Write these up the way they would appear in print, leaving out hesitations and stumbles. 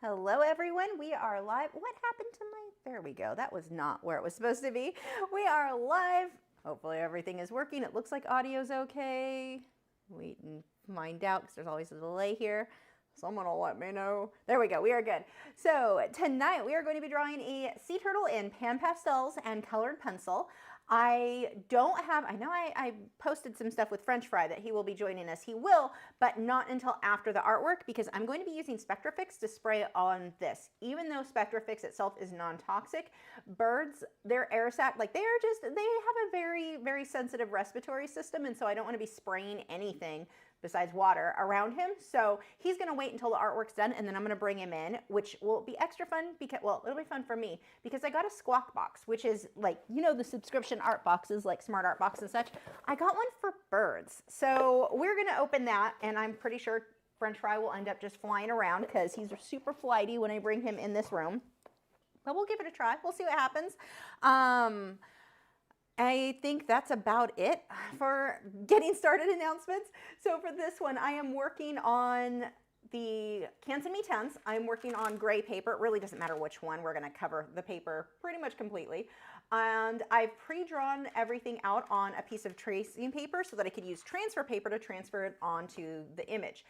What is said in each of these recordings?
Hello everyone, we are live. What happened to my, there we go. That was not where it was supposed to be. We are live. Hopefully everything is working. It looks like audio's okay. Wait and find out because there's always a delay here. Someone will let me know. There we go, we are good. So tonight we are going to be drawing a sea turtle in pan pastels and colored pencil. I don't have, I know I posted some stuff with French Fry that he will be joining us. He will, but not until after the artwork because I'm going to be using Spectrafix to spray on this. Even though Spectrafix itself is non-toxic, birds, their air sac, like they have a very, very sensitive respiratory system, and so I don't want to be spraying anything besides water around him. So he's going to wait until the artwork's done, and then I'm going to bring him in, which will be extra fun because, well, it'll be fun for me because I got a Squawk box, which is like, you know, the subscription art boxes like Smart Art Box and such. I got one for birds. So we're going to open that, and I'm pretty sure French Fry will end up just flying around because he's super flighty when I bring him in this room. But we'll give it a try. We'll see what happens. I think that's about it for getting started announcements. So for this one, I am working on the Inktense and MeWe. I'm working on gray paper. It really doesn't matter which one. We're going to cover the paper pretty much completely. And I've pre-drawn everything out on a piece of tracing paper so that I could use transfer paper to transfer it onto the image.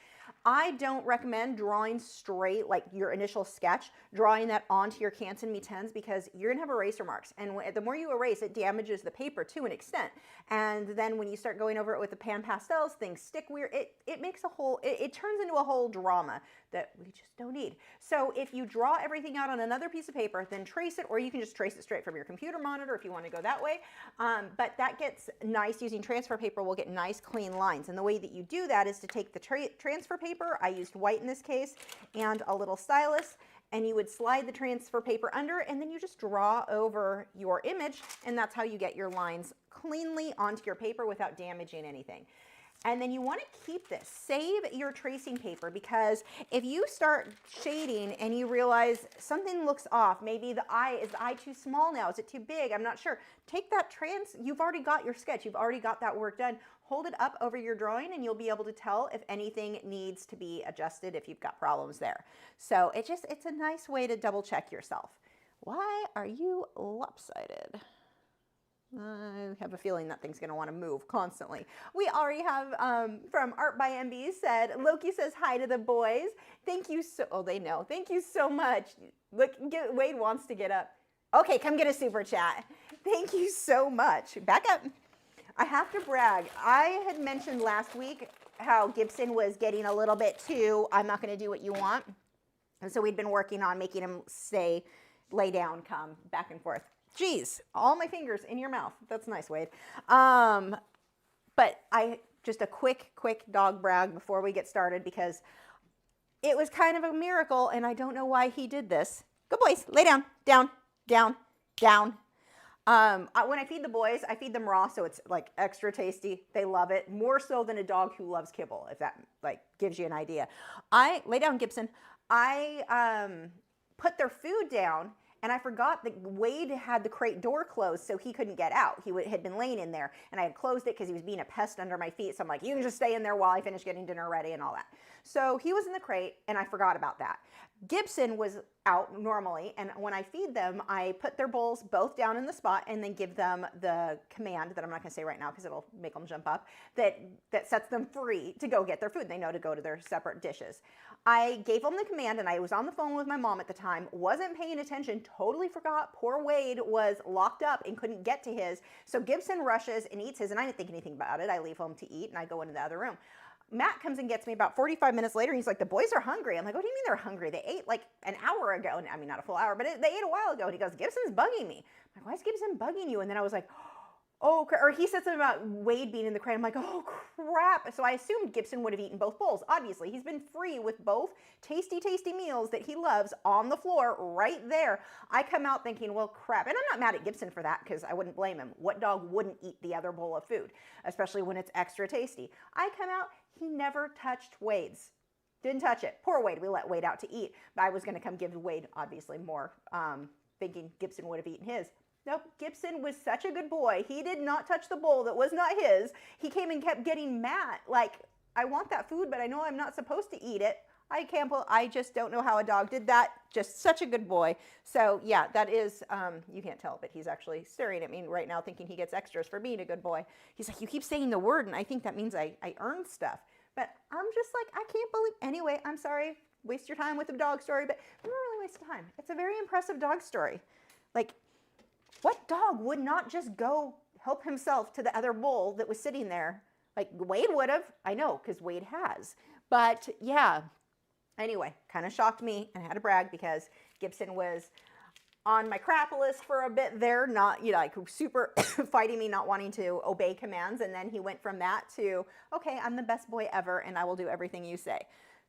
I don't recommend drawing straight, like your initial sketch, drawing that onto your Inktense and MeWe because you're gonna have eraser marks. And the more you erase, it damages the paper to an extent. And then when you start going over it with the pan pastels, things stick weird. It makes a whole, it turns into a whole drama that we just don't need. So if you draw everything out on another piece of paper, then trace it, or you can just trace it straight from your computer monitor if you want to go that way. But that gets nice. Using transfer paper will get nice clean lines. And the way that you do that is to take the transfer paper, I used white in this case, and a little stylus, and you would slide the transfer paper under, and then you just draw over your image, and that's how you get your lines cleanly onto your paper without damaging anything. And then you want to keep this. Save your tracing paper because if you start shading and you realize something looks off, maybe is the eye too small now? Is it too big? I'm not sure. Take that you've already got your sketch. You've already got that work done. Hold it up over your drawing and you'll be able to tell if anything needs to be adjusted if you've got problems there. So it's a nice way to double check yourself. Why are you lopsided? I have a feeling that thing's going to want to move constantly. We already have from Art by MB said, Loki says hi to the boys. Thank you so, oh, they know. Thank you so much. Look, Wade wants to get up. Okay, come get a super chat. Thank you so much. Back up. I have to brag. I had mentioned last week how Gibson was getting a little bit too, I'm not going to do what you want. And so we'd been working on making him lay down, come back and forth. Geez, all my fingers in your mouth. That's nice, Wade. But just a quick dog brag before we get started because it was kind of a miracle and I don't know why he did this. Good boys, lay down, down, down, down. When I feed the boys, I feed them raw, so it's like extra tasty. They love it more so than a dog who loves kibble, if that like gives you an idea. Lay down, Gibson. I put their food down. And I forgot that Wade had the crate door closed so he couldn't get out. He had been laying in there and I had closed it because he was being a pest under my feet. So I'm like, you can just stay in there while I finish getting dinner ready and all that. So he was in the crate and I forgot about that. Gibson was out normally, and when I feed them, I put their bowls both down in the spot and then give them the command that I'm not going to say right now because it'll make them jump up, that sets them free to go get their food. They know to go to their separate dishes. I gave them the command and I was on the phone with my mom at the time, wasn't paying attention, totally forgot. Poor Wade was locked up and couldn't get to his. So Gibson rushes and eats his, and I didn't think anything about it. I leave home to eat and I go into the other room. Matt comes and gets me about 45 minutes later. He's like, the boys are hungry. I'm like, what do you mean they're hungry? They ate like an hour ago. I mean, not a full hour, but they ate a while ago. And he goes, Gibson's bugging me. I'm like, why is Gibson bugging you? And then I was like, oh, or he said something about Wade being in the crate. I'm like, oh crap. So I assumed Gibson would have eaten both bowls. Obviously, he's been free with both tasty, tasty meals that he loves on the floor right there. I come out thinking, well, crap. And I'm not mad at Gibson for that because I wouldn't blame him. What dog wouldn't eat the other bowl of food, especially when it's extra tasty? I come out, he never touched Wade's. Didn't touch it. Poor Wade. We let Wade out to eat. But I was going to come give Wade, obviously, more, thinking Gibson would have eaten his. Nope, Gibson was such a good boy. He did not touch the bowl that was not his. He came and kept getting mad. Like, I want that food, but I know I'm not supposed to eat it. I just don't know how a dog did that. Just such a good boy. So yeah, that is, you can't tell, but he's actually staring at me right now thinking he gets extras for being a good boy. He's like, you keep saying the word and I think that means I earned stuff. But I'm just like, I can't believe, anyway, I'm sorry, waste your time with the dog story, but I'm not really wasting time. It's a very impressive dog story. Like, what dog would not just go help himself to the other bull that was sitting there? Like, Wade would have, I know, because Wade has. But yeah, anyway, kind of shocked me, and I had to brag because Gibson was on my crap list for a bit there, not, you know, like super fighting me, not wanting to obey commands. And then he went from that to, okay, I'm the best boy ever and I will do everything you say.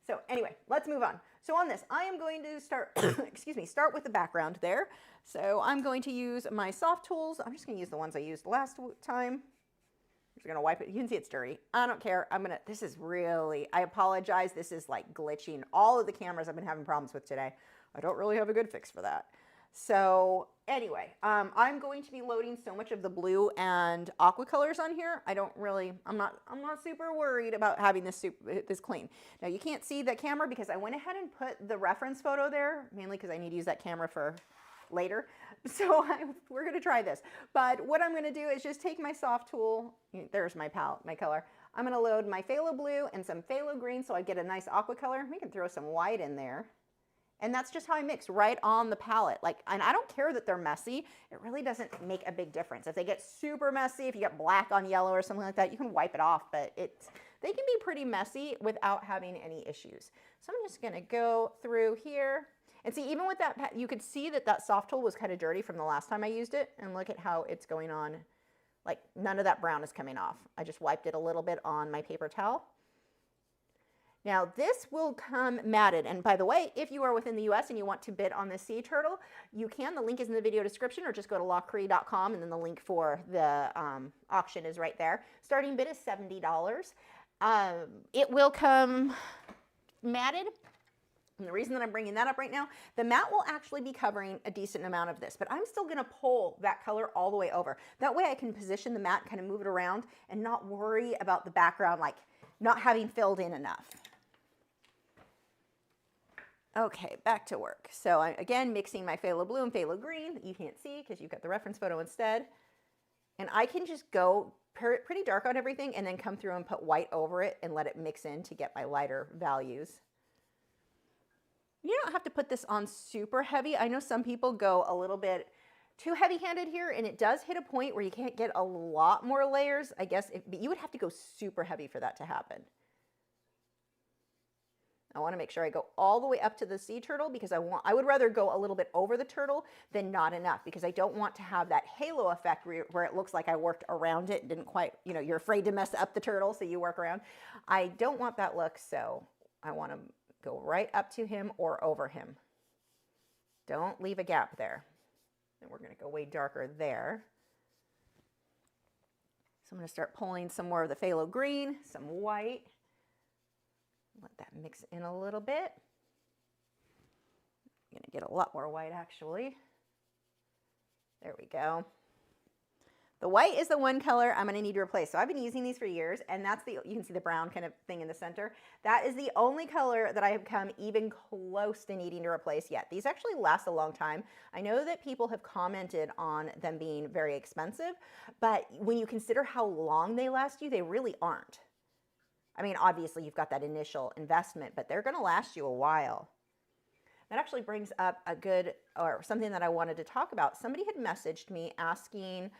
So anyway, let's move on. So on this, I am going to start, excuse me, start with the background there. So I'm going to use my soft tools. I'm just going to use the ones I used last time. I'm just going to wipe it. You can see it's dirty. I don't care. This is really, I apologize. This is like glitching. All of the cameras I've been having problems with today. I don't really have a good fix for that. So anyway, I'm going to be loading so much of the blue and aqua colors on here. I'm not super worried about having this clean. Now you can't see the camera because I went ahead and put the reference photo there, mainly because I need to use that camera for later. So we're going to try this. But what I'm going to do is just take my soft tool. There's my palette, my color. I'm going to load my phthalo blue and some phthalo green so I get a nice aqua color. We can throw some white in there. And that's just how I mix right on the palette. And I don't care that they're messy. It really doesn't make a big difference. If they get super messy, if you get black on yellow or something like that, you can wipe it off. But they can be pretty messy without having any issues. So I'm just gonna go through here. And see, even with that, you could see that soft tool was kind of dirty from the last time I used it. And look at how it's going on. Like none of that brown is coming off. I just wiped it a little bit on my paper towel. Now this will come matted, and by the way, if you are within the US and you want to bid on this sea turtle, you can. The link is in the video description, or just go to lachri.com and then the link for the auction is right there. Starting bid is $70. It will come matted, and the reason that I'm bringing that up right now, the mat will actually be covering a decent amount of this, but I'm still gonna pull that color all the way over. That way I can position the mat, kind of move it around, and not worry about the background, like not having filled in enough. Okay, back to work. So I'm again mixing my phthalo blue and phthalo green that you can't see because you've got the reference photo instead. And I can just go pretty dark on everything and then come through and put white over it and let it mix in to get my lighter values. You don't have to put this on super heavy. I know some people go a little bit too heavy-handed here, and it does hit a point where you can't get a lot more layers. I guess but you would have to go super heavy for that to happen. I want to make sure I go all the way up to the sea turtle because I would rather go a little bit over the turtle than not enough, because I don't want to have that halo effect where it looks like I worked around it and didn't quite, you know, you're afraid to mess up the turtle, so you work around. I don't want that look, so I want to go right up to him or over him. Don't leave a gap there. And we're going to go way darker there. So I'm going to start pulling some more of the phthalo green, some white. Let that mix in a little bit. I'm going to get a lot more white actually. There we go. The white is the one color I'm going to need to replace. So I've been using these for years, and that's you can see the brown kind of thing in the center. That is the only color that I have come even close to needing to replace yet. These actually last a long time. I know that people have commented on them being very expensive, but when you consider how long they last you, they really aren't. I mean, obviously you've got that initial investment, but they're going to last you a while. That actually brings up something that I wanted to talk about. Somebody had messaged me asking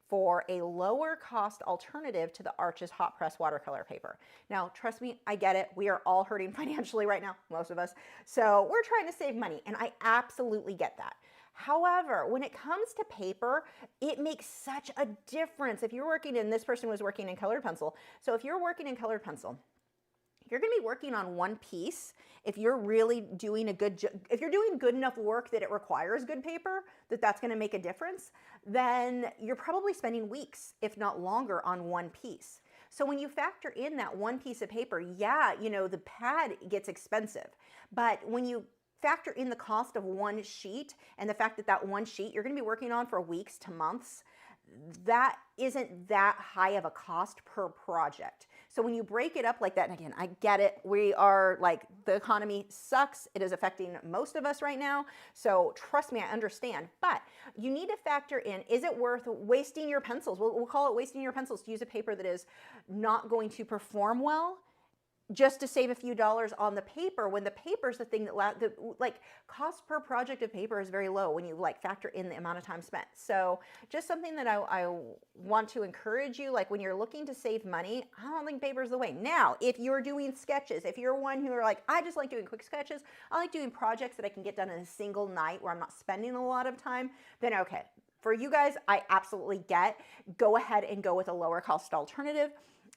for a lower cost alternative to the Arches hot press watercolor paper. Now, trust me, I get it. We are all hurting financially right now, most of us. So we're trying to save money, and I absolutely get that. However, when it comes to paper, it makes such a difference. If you're working this person was working in colored pencil. So if you're working in colored pencil, you're going to be working on one piece. If you're really doing if you're doing good enough work that it requires good paper, that's going to make a difference, then you're probably spending weeks, if not longer, on one piece. So when you factor in that one piece of paper, yeah, you know, the pad gets expensive, but when you factor in the cost of one sheet and the fact that one sheet you're going to be working on for weeks to months, that isn't that high of a cost per project. So when you break it up like that, and again, I get it. We are like, the economy sucks. It is affecting most of us right now. So trust me, I understand. But you need to factor in, is it worth wasting your pencils? We'll call it wasting your pencils to use a paper that is not going to perform well, just to save a few dollars on the paper, when the paper is the thing that, like, cost per project of paper is very low when you like factor in the amount of time spent. So just something that I want to encourage you, like when you're looking to save money, I don't think paper is the way. Now, if you're doing sketches, if you're one who are like, I just like doing quick sketches, I like doing projects that I can get done in a single night where I'm not spending a lot of time, then okay. For you guys, I absolutely get, go ahead and go with a lower cost alternative.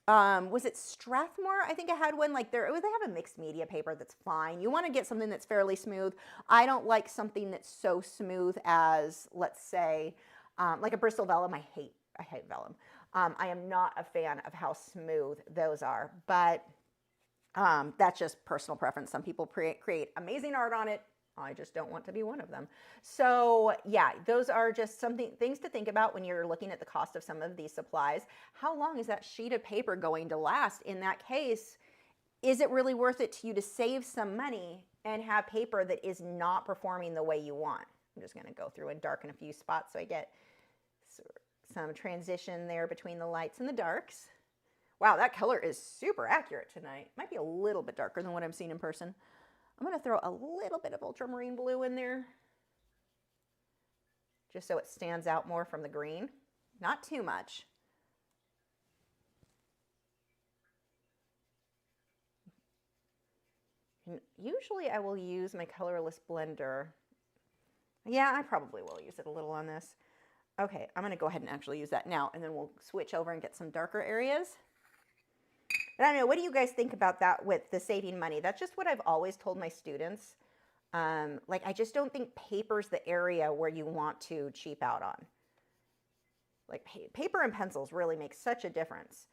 Was it Strathmore? I think I had one like they have a mixed media paper that's fine. You want to get something that's fairly smooth. I don't like something that's so smooth as, let's say, like a Bristol vellum. I hate vellum. I am not a fan of how smooth those are, but that's just personal preference. Some people create amazing art on it. I just don't want to be one of them. So yeah, those are just things to think about when you're looking at the cost of some of these supplies. How long is that sheet of paper going to last? In that case, is it really worth it to you to save some money and have paper that is not performing the way you want? I'm just going to go through and darken a few spots so I get some transition there between the lights and the darks. Wow, that color is super accurate tonight. Might be a little bit darker than what I'm seeing in person. I'm going to throw a little bit of ultramarine blue in there, just so it stands out more from the green. Not too much. And usually I will use my colorless blender. Yeah, I probably will use it a little on this. Okay, I'm going to go ahead and actually use that now, and then we'll switch over and get some darker areas. And I don't know, what do you guys think about that with the saving money? That's just what I've always told my students. Like, I just don't think paper's the area where you want to cheap out on. Like, paper and pencils really make such a difference.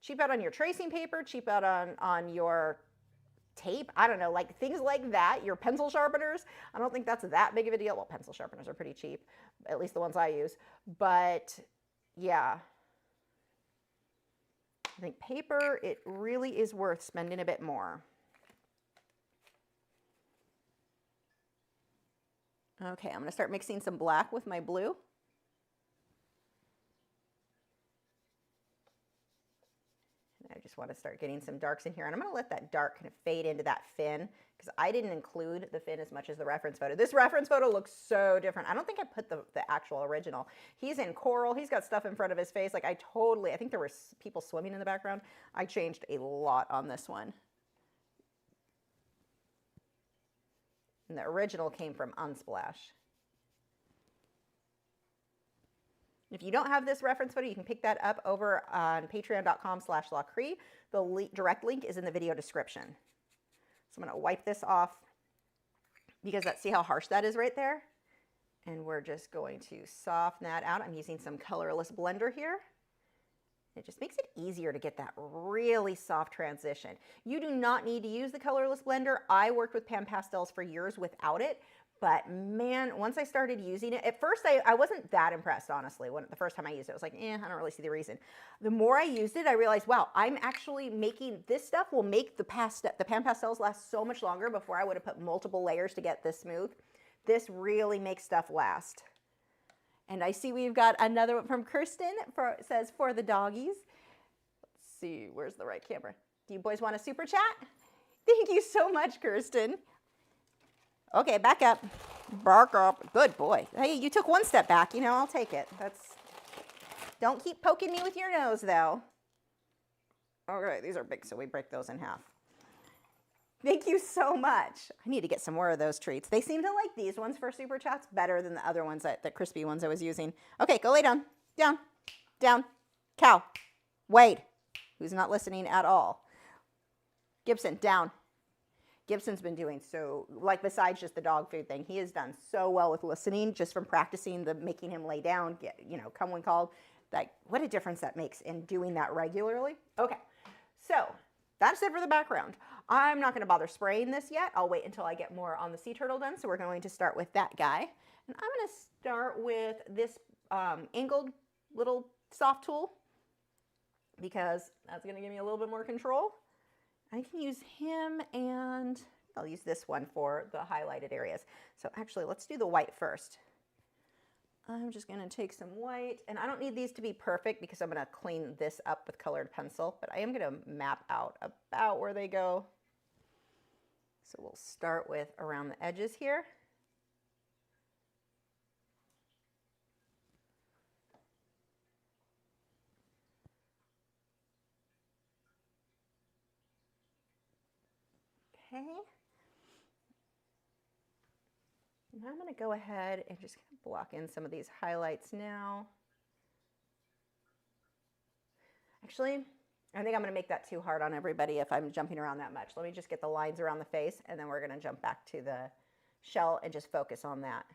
Cheap out on your tracing paper, cheap out on your tape. I don't know, like things like that, your pencil sharpeners. I don't think that's that big of a deal. Well, pencil sharpeners are pretty cheap, at least the ones I use. But yeah, I think paper, it really is worth spending a bit more. Okay, I'm going to start mixing some black with my blue. I just want to start getting some darks in here, and I'm going to let that dark kind of fade into that fin, because I didn't include the fin as much as the reference photo. This reference photo looks so different. I don't think I put the actual original. He's in coral. He's got stuff in front of his face. Like, I think there were people swimming in the background. I changed a lot on this one. And the original came from Unsplash. If you don't have this reference photo, you can pick that up over on patreon.com/Lachri. The direct link is in the video description. So I'm going to wipe this off, because see how harsh that is right there? And we're just going to soften that out. I'm using some colorless blender here. It just makes it easier to get that really soft transition. You do not need to use the colorless blender. I worked with Pastels for years without it. But man, once I started using it, at first I wasn't that impressed, honestly. The first time I used it, I was like, I don't really see the reason. The more I used it, I realized, wow, I'm actually making, this stuff will make the Pastels last so much longer before I would have put multiple layers to get this smooth. This really makes stuff last. And I see we've got another one from Kirsten. It says, for the doggies. Let's see, where's the right camera? Do you boys want a super chat? Thank you so much, Kirsten. Okay, back up. Bark up. Good boy. Hey, you took one step back. You know, I'll take it. Don't keep poking me with your nose, though. Okay, these are big, so we break those in half. Thank you so much. I need to get some more of those treats. They seem to like these ones for super chats better than the other ones, the crispy ones I was using. Okay, go lay down. Down. Down. Cow. Wade, who's not listening at all. Gibson, down. Gibson's been doing so, like, besides just the dog food thing, he has done so well with listening just from practicing making him lay down, come when called. Like, what a difference that makes in doing that regularly. Okay, so that's it for the background. I'm not going to bother spraying this yet. I'll wait until I get more on the sea turtle done. So we're going to start with that guy. And I'm going to start with this angled little soft tool. because that's going to give me a little bit more control. I can use him, and I'll use this one for the highlighted areas. So actually, let's do the white first. I'm just going to take some white, and I don't need these to be perfect because I'm going to clean this up with colored pencil, but I am going to map out about where they go. So we'll start with around the edges here. Okay. Now I'm going to go ahead and just kind of block in some of these highlights now. Actually, I think I'm going to make that too hard on everybody if I'm jumping around that much. Let me just get the lines around the face, and then we're going to jump back to the shell and just focus on that.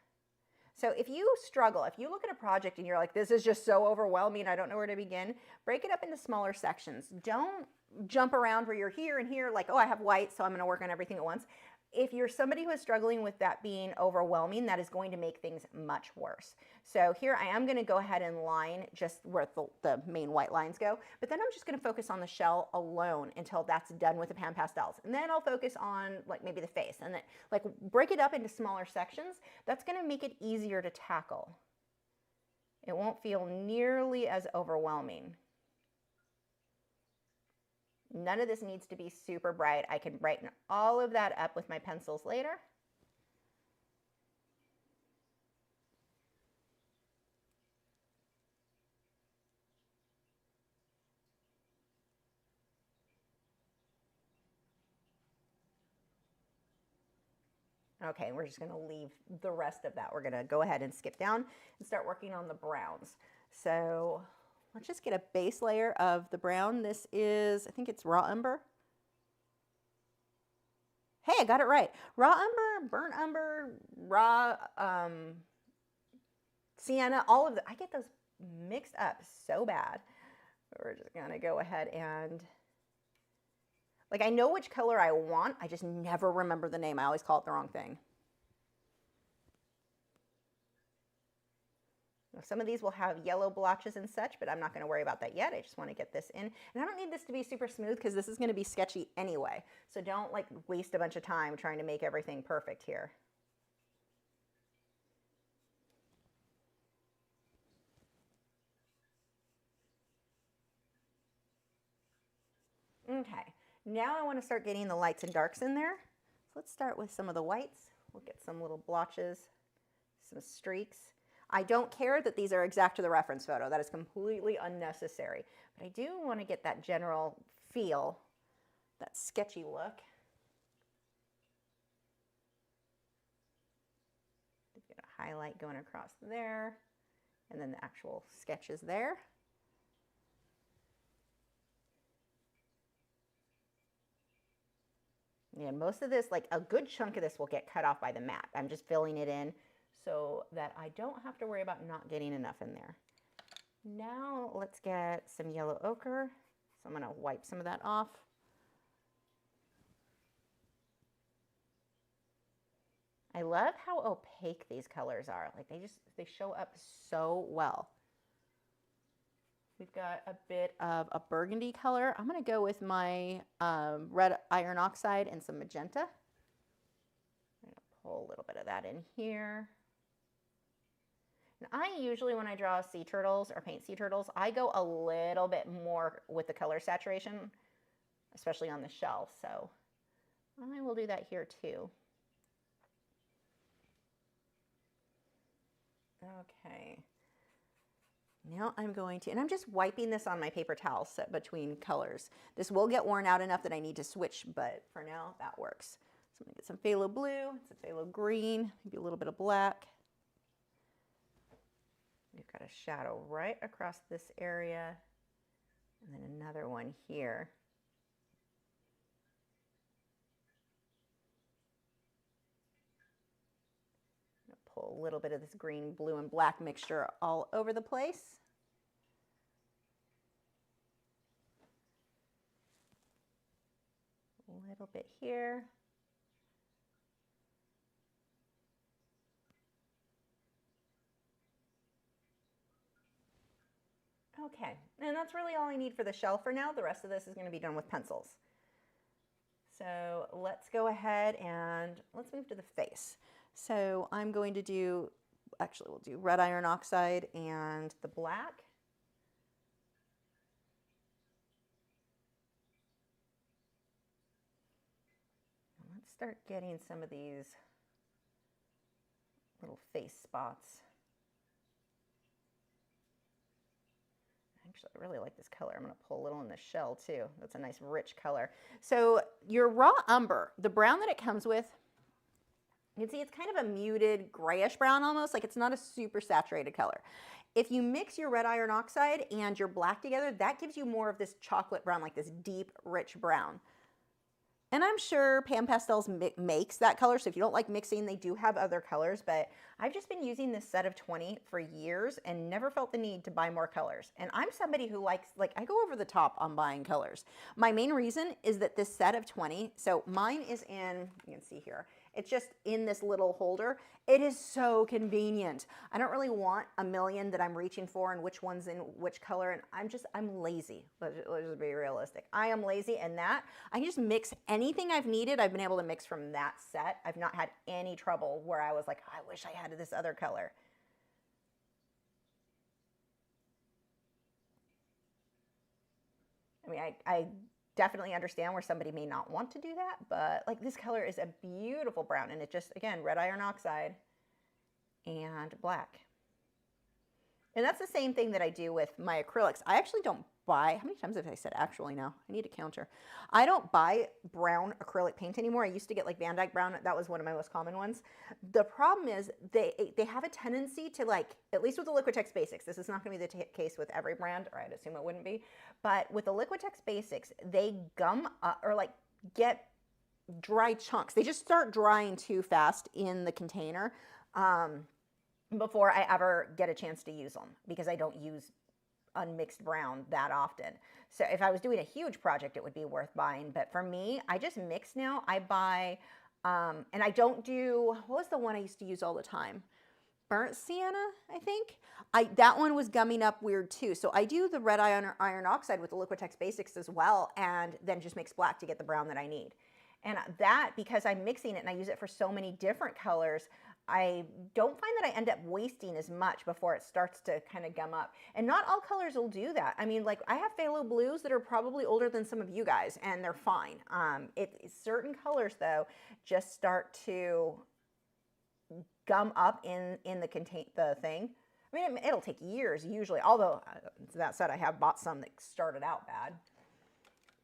So if you struggle, if you look at a project and you're like, this is just so overwhelming, I don't know where to begin, break it up into smaller sections. Don't jump around where you're here and here, like, oh, I have white, so I'm going to work on everything at once. If you're somebody who is struggling with that being overwhelming, that is going to make things much worse. So here I am going to go ahead and line just where the main white lines go, but then I'm just going to focus on the shell alone until that's done with the pan pastels. And then I'll focus on like maybe the face, and then like break it up into smaller sections. That's going to make it easier to tackle. It won't feel nearly as overwhelming. None of this needs to be super bright. I can brighten all of that up with my pencils later. Okay, we're just going to leave the rest of that. We're going to go ahead and skip down and start working on the browns. So let's just get a base layer of the brown. This is, I think it's raw umber. Hey, I got it right. Raw umber, burnt umber, raw sienna, all of the, I get those mixed up so bad. We're just going to go ahead and, like, I know which color I want. I just never remember the name. I always call it the wrong thing. Some of these will have yellow blotches and such, but I'm not going to worry about that yet. I just want to get this in. And I don't need this to be super smooth because this is going to be sketchy anyway. So don't like waste a bunch of time trying to make everything perfect here. Okay, now I want to start getting the lights and darks in there. So let's start with some of the whites. We'll get some little blotches, some streaks. I don't care that these are exact to the reference photo. That is completely unnecessary. But I do want to get that general feel, that sketchy look. Get a highlight going across there, and then the actual sketches there. And most of this, like a good chunk of this will get cut off by the mat. I'm just filling it in so that I don't have to worry about not getting enough in there. Now let's get some yellow ochre. So I'm going to wipe some of that off. I love how opaque these colors are. Like they show up so well. We've got a bit of a burgundy color. I'm going to go with my red iron oxide and some magenta. I'm going to pull a little bit of that in here. And I usually, when I draw sea turtles or paint sea turtles, I go a little bit more with the color saturation, especially on the shell. So I will do that here too. Okay. Now I'm going to, and I'm just wiping this on my paper towel set between colors. This will get worn out enough that I need to switch, but for now that works. So I'm going to get some phthalo blue, some phthalo green, maybe a little bit of black. We've got a shadow right across this area, and then another one here. Pull a little bit of this green, blue, and black mixture all over the place. A little bit here. Okay, and that's really all I need for the shell for now. The rest of this is going to be done with pencils. So let's go ahead and let's move to the face. So I'm going to do, actually we'll do red iron oxide and the black. Let's start getting some of these little face spots. Actually, I really like this color. I'm going to pull a little in the shell too. That's a nice rich color. So your raw umber, the brown that it comes with, you can see it's kind of a muted grayish brown almost, like it's not a super saturated color. If you mix your red iron oxide and your black together, that gives you more of this chocolate brown, like this deep, rich brown. And I'm sure Pastels makes that color, so if you don't like mixing, they do have other colors, but I've just been using this set of 20 for years and never felt the need to buy more colors. And I'm somebody who likes, like, I go over the top on buying colors. My main reason is that this set of 20, so mine is in, you can see here, it's just in this little holder. It is so convenient. I don't really want a million that I'm reaching for and which one's in which color, and I'm lazy. Let's just be realistic. I am lazy, and that, I can just mix anything I've needed. I've been able to mix from that set. I've not had any trouble where I was like, I wish I had this other color. I mean, I definitely understand where somebody may not want to do that, but like this color is a beautiful brown, and it just, again, red iron oxide and black. And that's the same thing that I do with my acrylics. I actually don't buy, how many times have I said actually now? I need a counter. I don't buy brown acrylic paint anymore. I used to get like Van Dyke brown. That was one of my most common ones. The problem is they have a tendency to, like, at least with the Liquitex Basics, this is not going to be the case with every brand, or I'd assume it wouldn't be, but with the Liquitex Basics, they gum up, or like get dry chunks. They just start drying too fast in the container before I ever get a chance to use them, because I don't use unmixed brown that often. So if I was doing a huge project, it would be worth buying. But for me, I just mix now. I buy, and I don't do, what was the one I used to use all the time? Burnt sienna, I think. That one was gumming up weird too. So I do the red iron oxide with the Liquitex Basics as well, and then just mix black to get the brown that I need. And that, because I'm mixing it and I use it for so many different colors, I don't find that I end up wasting as much before it starts to kind of gum up. And not all colors will do that. I mean, like, I have phthalo blues that are probably older than some of you guys, and they're fine. Certain colors, though, just start to gum up in the thing. I mean, it'll take years usually, although that said, I have bought some that started out bad.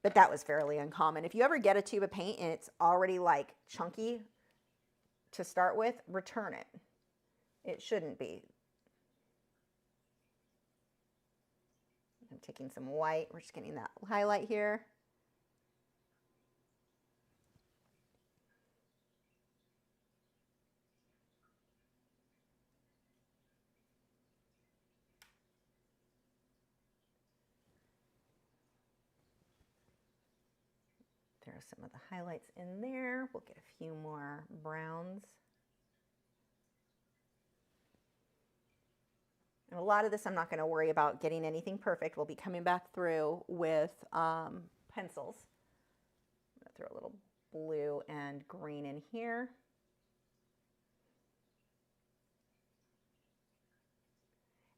But that was fairly uncommon. If you ever get a tube of paint and it's already like chunky to start with, return it. It shouldn't be. I'm taking some white. We're just getting that highlight here. Throw some of the highlights in there. We'll get a few more browns. And a lot of this I'm not going to worry about getting anything perfect. We'll be coming back through with pencils. I'm going to throw a little blue and green in here.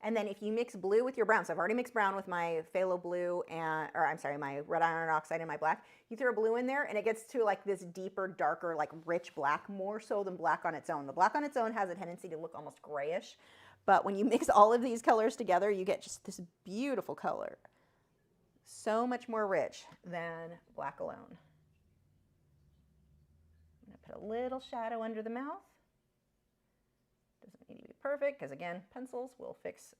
And then if you mix blue with your brown, so I've already mixed brown with my phthalo blue and, or I'm sorry, my red iron oxide and my black, you throw blue in there and it gets to like this deeper, darker, like rich black, more so than black on its own. The black on its own has a tendency to look almost grayish, but when you mix all of these colors together, you get just this beautiful color. So much more rich than black alone. I'm gonna put a little shadow under the mouth. Doesn't need to be perfect, because again, pencils will fix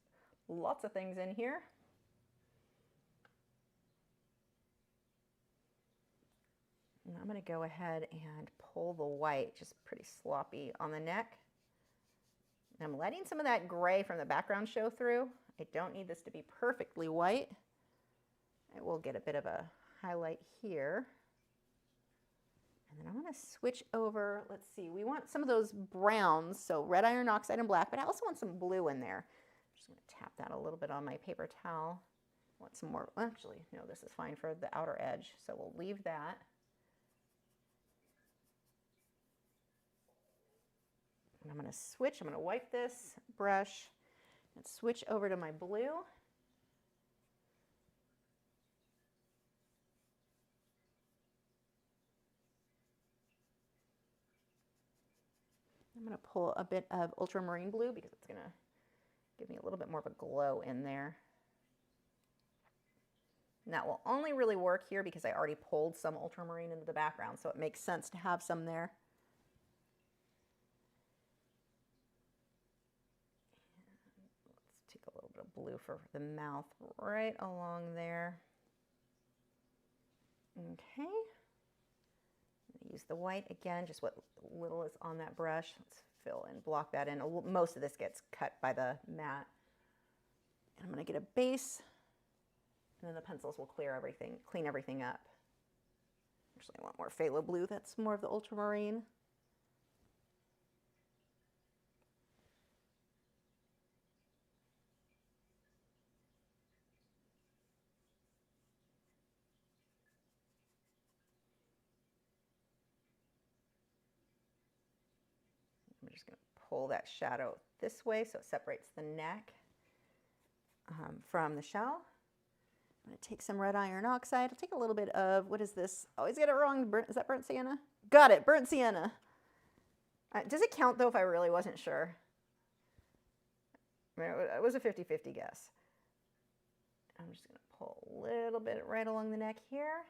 lots of things in here. And I'm going to go ahead and pull the white, just pretty sloppy on the neck. And I'm letting some of that gray from the background show through. I don't need this to be perfectly white. I will get a bit of a highlight here. And then I'm going to switch over, let's see, we want some of those browns, so red iron oxide and black, but I also want some blue in there. I'm just going to tap that a little bit on my paper towel. Want some more, actually, no, this is fine for the outer edge, so we'll leave that. And I'm going to switch, I'm going to wipe this brush and switch over to my blue. I'm going to pull a bit of ultramarine blue because it's going to give me a little bit more of a glow in there. And that will only really work here because I already pulled some ultramarine into the background, so it makes sense to have some there. Let's take a little bit of blue for the mouth right along there. Okay. Use the white again, just what little is on that brush. Let's fill and block that in. Most of this gets cut by the mat. And I'm going to get a base. And then the pencils will clean everything up. Actually, I want more phthalo blue. That's more of the ultramarine. I'm just going to pull that shadow this way so it separates the neck from the shell. I'm going to take some red iron oxide. I'll take a little bit of, what is this? Always get it wrong. Is that burnt sienna? Got it, burnt sienna. Does it count though if I really wasn't sure? I mean, it was a 50-50 guess. I'm just going to pull a little bit right along the neck here.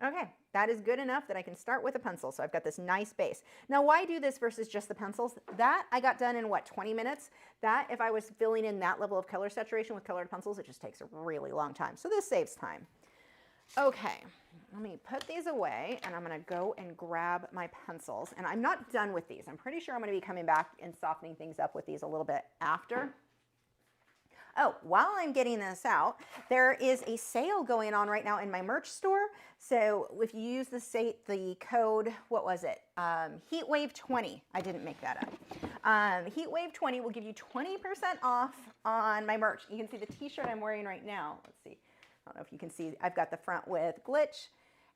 Okay, that is good enough that I can start with a pencil. So I've got this nice base. Now, why do this versus just the pencils? That I got done in what, 20 minutes? That, if I was filling in that level of color saturation with colored pencils, it just takes a really long time. So this saves time. Okay, let me put these away and I'm gonna go and grab my pencils. And I'm not done with these. I'm pretty sure I'm gonna be coming back and softening things up with these a little bit after. Oh, while I'm getting this out, there is a sale going on right now in my merch store. So if you use the code, what was it? Heatwave20. I didn't make that up. Heatwave20 will give you 20% off on my merch. You can see the t-shirt I'm wearing right now. Let's see. I don't know if you can see. I've got the front with glitch,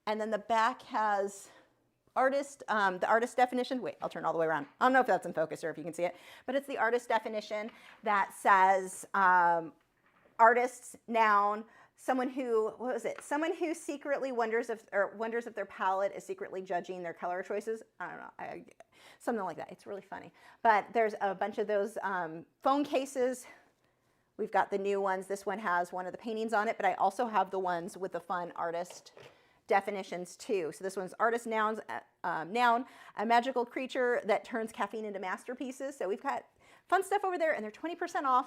and then the back has the artist definition. Wait, I'll turn all the way around. I don't know if that's in focus or if you can see it, but it's the artist definition that says artists, noun, someone who, what was it? Someone who secretly wonders if their palette is secretly judging their color choices. I don't know, something like that. It's really funny. But there's a bunch of those phone cases. We've got the new ones. This one has one of the paintings on it, but I also have the ones with the fun artist definitions too. So this one's artist nouns, noun, a magical creature that turns caffeine into masterpieces. So we've got fun stuff over there and they're 20% off.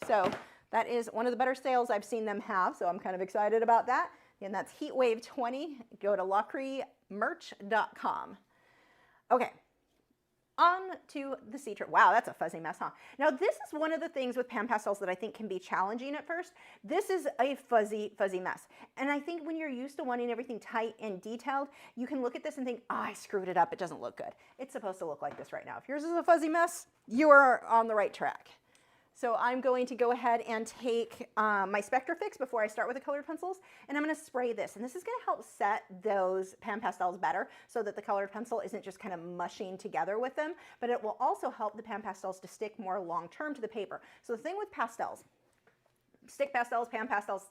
So that is one of the better sales I've seen them have. So I'm kind of excited about that. And that's Heatwave20. Go to lachrimerch.com. Okay. On to the Citra. Wow, that's a fuzzy mess, huh? Now, this is one of the things with pan pastels that I think can be challenging at first. This is a fuzzy mess. And I think when you're used to wanting everything tight and detailed, you can look at this and think, oh, I screwed it up. It doesn't look good. It's supposed to look like this right now. If yours is a fuzzy mess, you are on the right track. So I'm going to go ahead and take my Spectrafix before I start with the colored pencils, and I'm going to spray this. And this is going to help set those pan pastels better so that the colored pencil isn't just kind of mushing together with them, but it will also help the pan pastels to stick more long-term to the paper. So the thing with pastels, stick pastels, pan pastels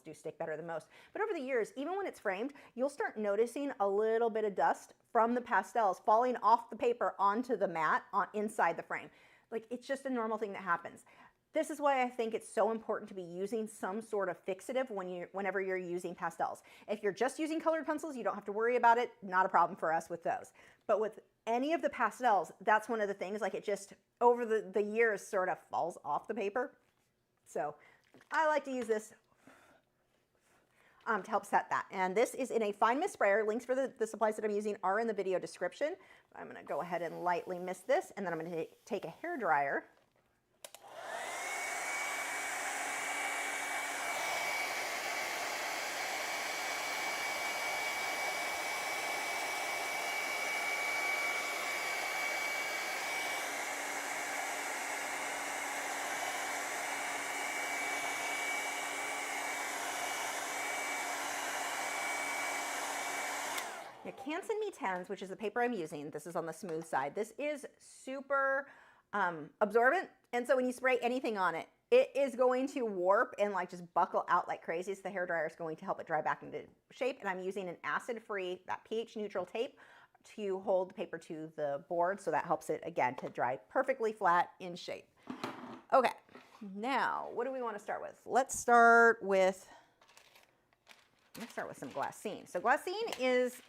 do stick better than most. But over the years, even when it's framed, you'll start noticing a little bit of dust from the pastels falling off the paper onto the mat inside the frame. Like, it's just a normal thing that happens. This is why I think it's so important to be using some sort of fixative whenever you're using pastels. If you're just using colored pencils, you don't have to worry about it. Not a problem for us with those. But with any of the pastels, that's one of the things, like, it just, over the years, sort of falls off the paper. So I like to use this to help set that. And this is in a fine mist sprayer. Links for the supplies that I'm using are in the video description. I'm going to go ahead and lightly mist this, and then I'm going to take a hair dryer. Now, MeWe, which is the paper I'm using, this is on the smooth side. This is super absorbent, and so when you spray anything on it, it is going to warp and like just buckle out like crazy. So the hairdryer is going to help it dry back into shape, and I'm using an acid-free, that pH neutral tape to hold the paper to the board, so that helps it again to dry perfectly flat in shape. Okay, now what do we want to start with? Let's start with some glassine. So glassine is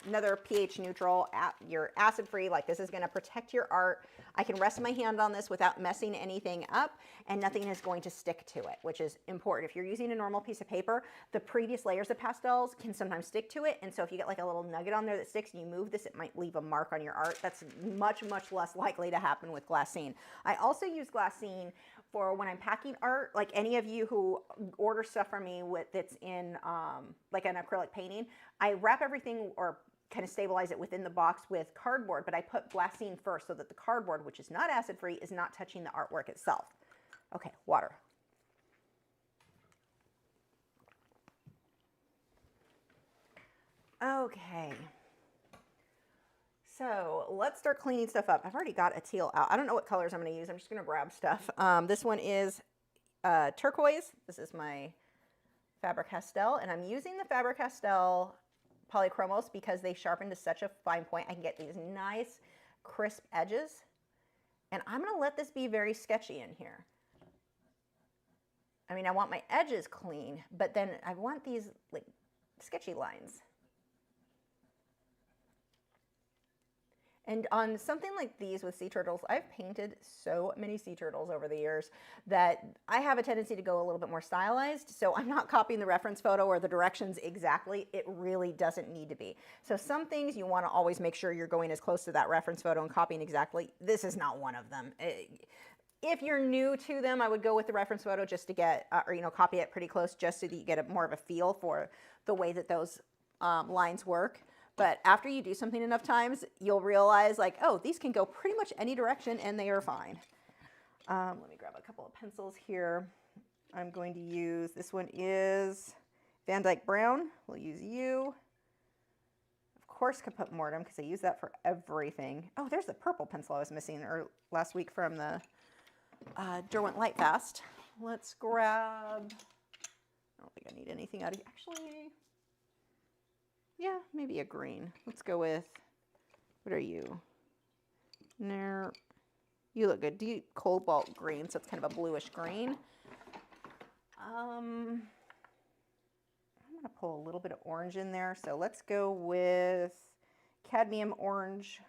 another pH neutral, your acid free, like this is going to protect your art. I can rest my hand on this without messing anything up, and nothing is going to stick to it, which is important. If you're using a normal piece of paper, the previous layers of pastels can sometimes stick to it, and so if you get like a little nugget on there that sticks and you move this, it might leave a mark on your art. That's much, much less likely to happen with glassine. I also use glassine for when I'm packing art, like any of you who order stuff from me that's in like an acrylic painting, I wrap everything or kind of stabilize it within the box with cardboard, but I put glassine first so that the cardboard, which is not acid free, is not touching the artwork itself. Okay, water. Okay. So let's start cleaning stuff up. I've already got a teal out. I don't know what colors I'm going to use. I'm just going to grab stuff. This one is turquoise. This is my Faber-Castell, and I'm using the Faber-Castell polychromos because they sharpen to such a fine point. I can get these nice crisp edges, and I'm going to let this be very sketchy in here. I mean, I want my edges clean, but then I want these like sketchy lines. And on something like these with sea turtles, I've painted so many sea turtles over the years that I have a tendency to go a little bit more stylized. So I'm not copying the reference photo or the directions exactly. It really doesn't need to be. So some things you want to always make sure you're going as close to that reference photo and copying exactly. This is not one of them. If you're new to them, I would go with the reference photo just to get, or copy it pretty close just so that you get more of a feel for the way that those lines work. But after you do something enough times, you'll realize like, oh, these can go pretty much any direction and they are fine. Let me grab a couple of pencils here. I'm going to use, this one is Van Dyke Brown. We'll use you. Of course, Caput Mortem because I use that for everything. Oh, there's the purple pencil I was missing last week from the Derwent Lightfast. Let's grab, I don't think I need anything out of here. Actually, yeah, maybe a green. Let's go with, what are you? No, you look good. Deep cobalt green, so it's kind of a bluish green. I'm gonna pull a little bit of orange in there. So let's go with cadmium orange.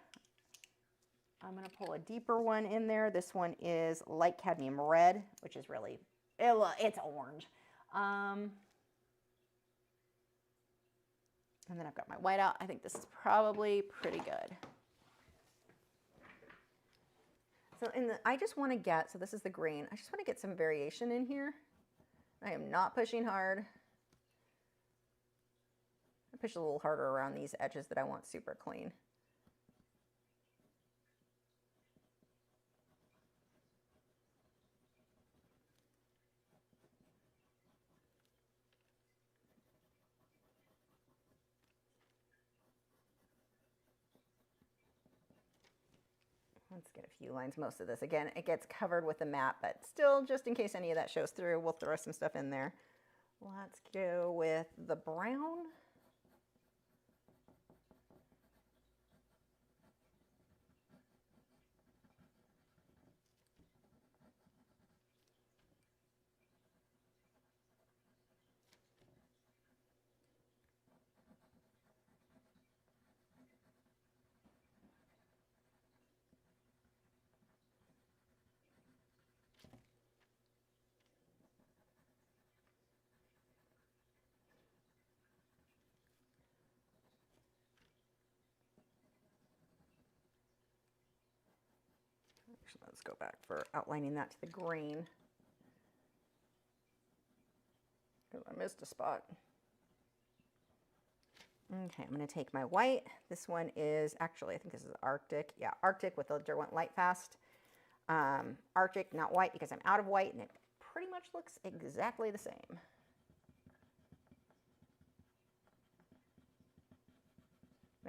I'm gonna pull a deeper one in there. This one is light cadmium red, which is really, it's orange. And then I've got my white out. I think this is probably pretty good. So I just want to get, so this is the green. I just want to get some variation in here. I am not pushing hard. I push a little harder around these edges that I want super clean. Let's get a few lines, most of this. Again, it gets covered with the matte, but still, just in case any of that shows through, we'll throw some stuff in there. Let's go with the brown. Let's go back for outlining that to the green. Oh, I missed a spot. Okay, I'm going to take my white. This one is actually, I think this is Arctic. Yeah, Arctic with the Derwent Lightfast. Arctic, not white because I'm out of white, and it pretty much looks exactly the same.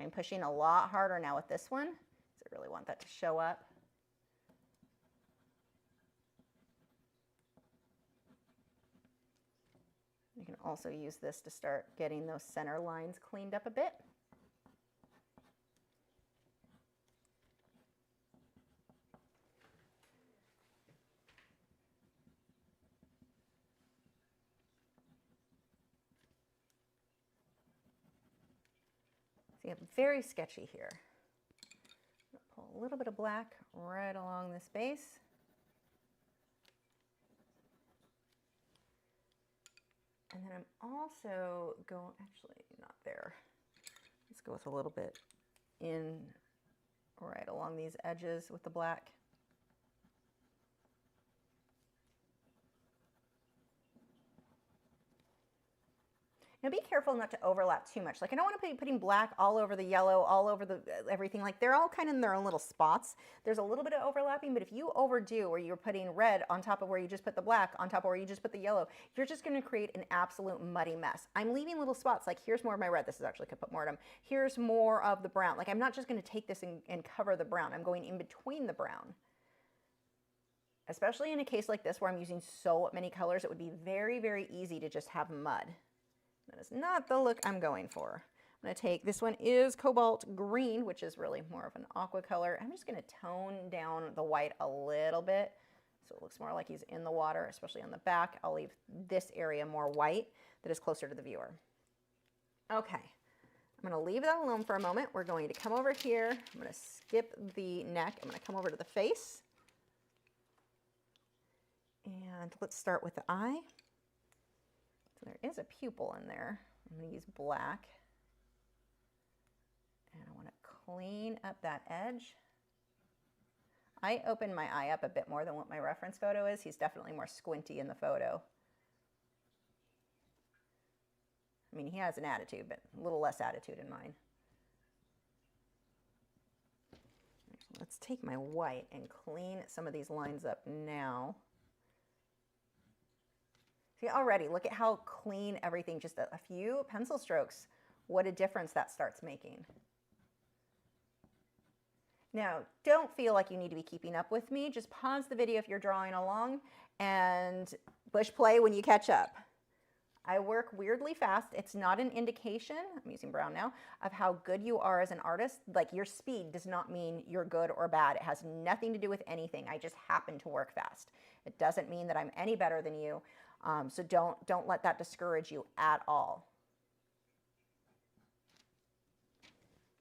I'm pushing a lot harder now with this one, because I really want that to show up. You can also use this to start getting those center lines cleaned up a bit. See, I'm very sketchy here. Pull a little bit of black right along this base. And then I'm also going, actually not there. Let's go with a little bit in right along these edges with the black. Now be careful not to overlap too much. Like I don't want to be putting black all over the yellow, all over the everything. Like they're all kind of in their own little spots. There's a little bit of overlapping, but if you overdo where you're putting red on top of where you just put the black, on top of where you just put the yellow, you're just going to create an absolute muddy mess. I'm leaving little spots. Like here's more of my red. This is actually Caput Mortem. Here's more of the brown. Like I'm not just going to take this and cover the brown. I'm going in between the brown. Especially in a case like this where I'm using so many colors, it would be very, very easy to just have mud. That is not the look I'm going for. I'm going to take, this one is cobalt green, which is really more of an aqua color. I'm just going to tone down the white a little bit so it looks more like he's in the water, especially on the back. I'll leave this area more white that is closer to the viewer. Okay, I'm going to leave that alone for a moment. We're going to come over here. I'm going to skip the neck. I'm going to come over to the face. And let's start with the eye. There is a pupil in there. I'm going to use black. And I want to clean up that edge. I opened my eye up a bit more than what my reference photo is. He's definitely more squinty in the photo. I mean, he has an attitude, but a little less attitude in mine. Let's take my white and clean some of these lines up now. See, already, look at how clean everything, just a few pencil strokes, what a difference that starts making. Now, don't feel like you need to be keeping up with me. Just pause the video if you're drawing along and push play when you catch up. I work weirdly fast. It's not an indication, I'm using brown now, of how good you are as an artist. Like your speed does not mean you're good or bad. It has nothing to do with anything. I just happen to work fast. It doesn't mean that I'm any better than you. So don't let that discourage you at all.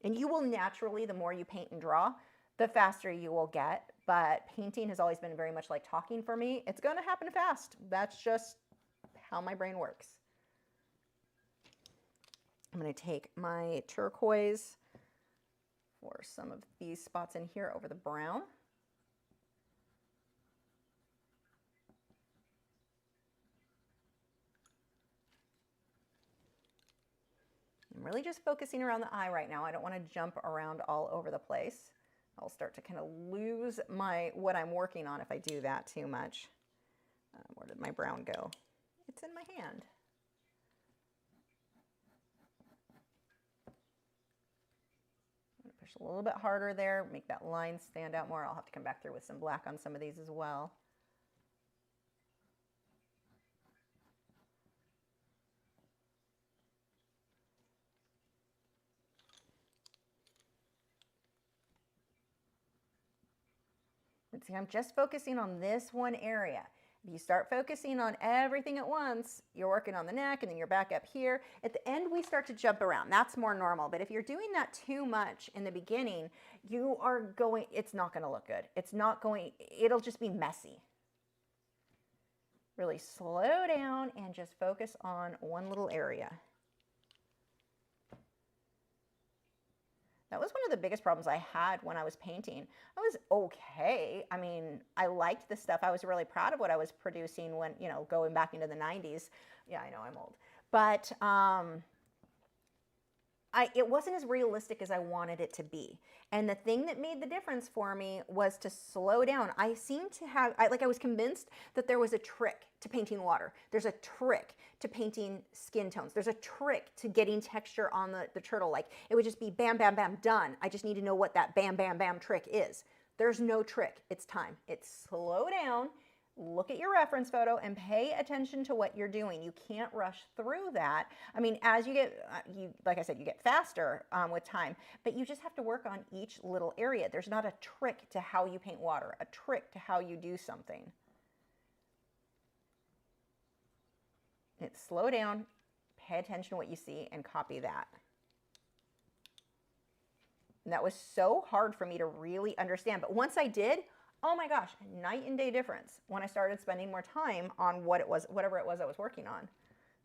And you will naturally, the more you paint and draw, the faster you will get. But painting has always been very much like talking for me. It's going to happen fast. That's just how my brain works. I'm going to take my turquoise for some of these spots in here over the brown. I'm really just focusing around the eye right now. I don't want to jump around all over the place. I'll start to kind of lose what I'm working on if I do that too much. Where did my brown go? It's in my hand. I'm going to push a little bit harder there, make that line stand out more. I'll have to come back through with some black on some of these as well. See, I'm just focusing on this one area. If you start focusing on everything at once, you're working on the neck and then you're back up here. At the end, we start to jump around. That's more normal. But if you're doing that too much in the beginning, it's not going to look good. It'll just be messy. Really slow down and just focus on one little area. That was one of the biggest problems I had when I was painting. I was okay. I mean, I liked the stuff. I was really proud of what I was producing when, going back into the 90s. Yeah, I know I'm old. But it wasn't as realistic as I wanted it to be. And the thing that made the difference for me was to slow down. I seemed to have, I was convinced that there was a trick to painting water. There's a trick to painting skin tones. There's a trick to getting texture on the turtle. Like it would just be bam, bam, bam, done. I just need to know what that bam, bam, bam trick is. There's no trick. It's time. It's slow down. Look at your reference photo and pay attention to what you're doing. You can't rush through that. I mean, as you get, like I said, you get faster with time, but you just have to work on each little area. There's not a trick to how you paint water, a trick to how you do something. It's slow down, pay attention to what you see, and copy that. And that was so hard for me to really understand. But once I did, oh my gosh, night and day difference when I started spending more time on what it was, whatever it was I was working on.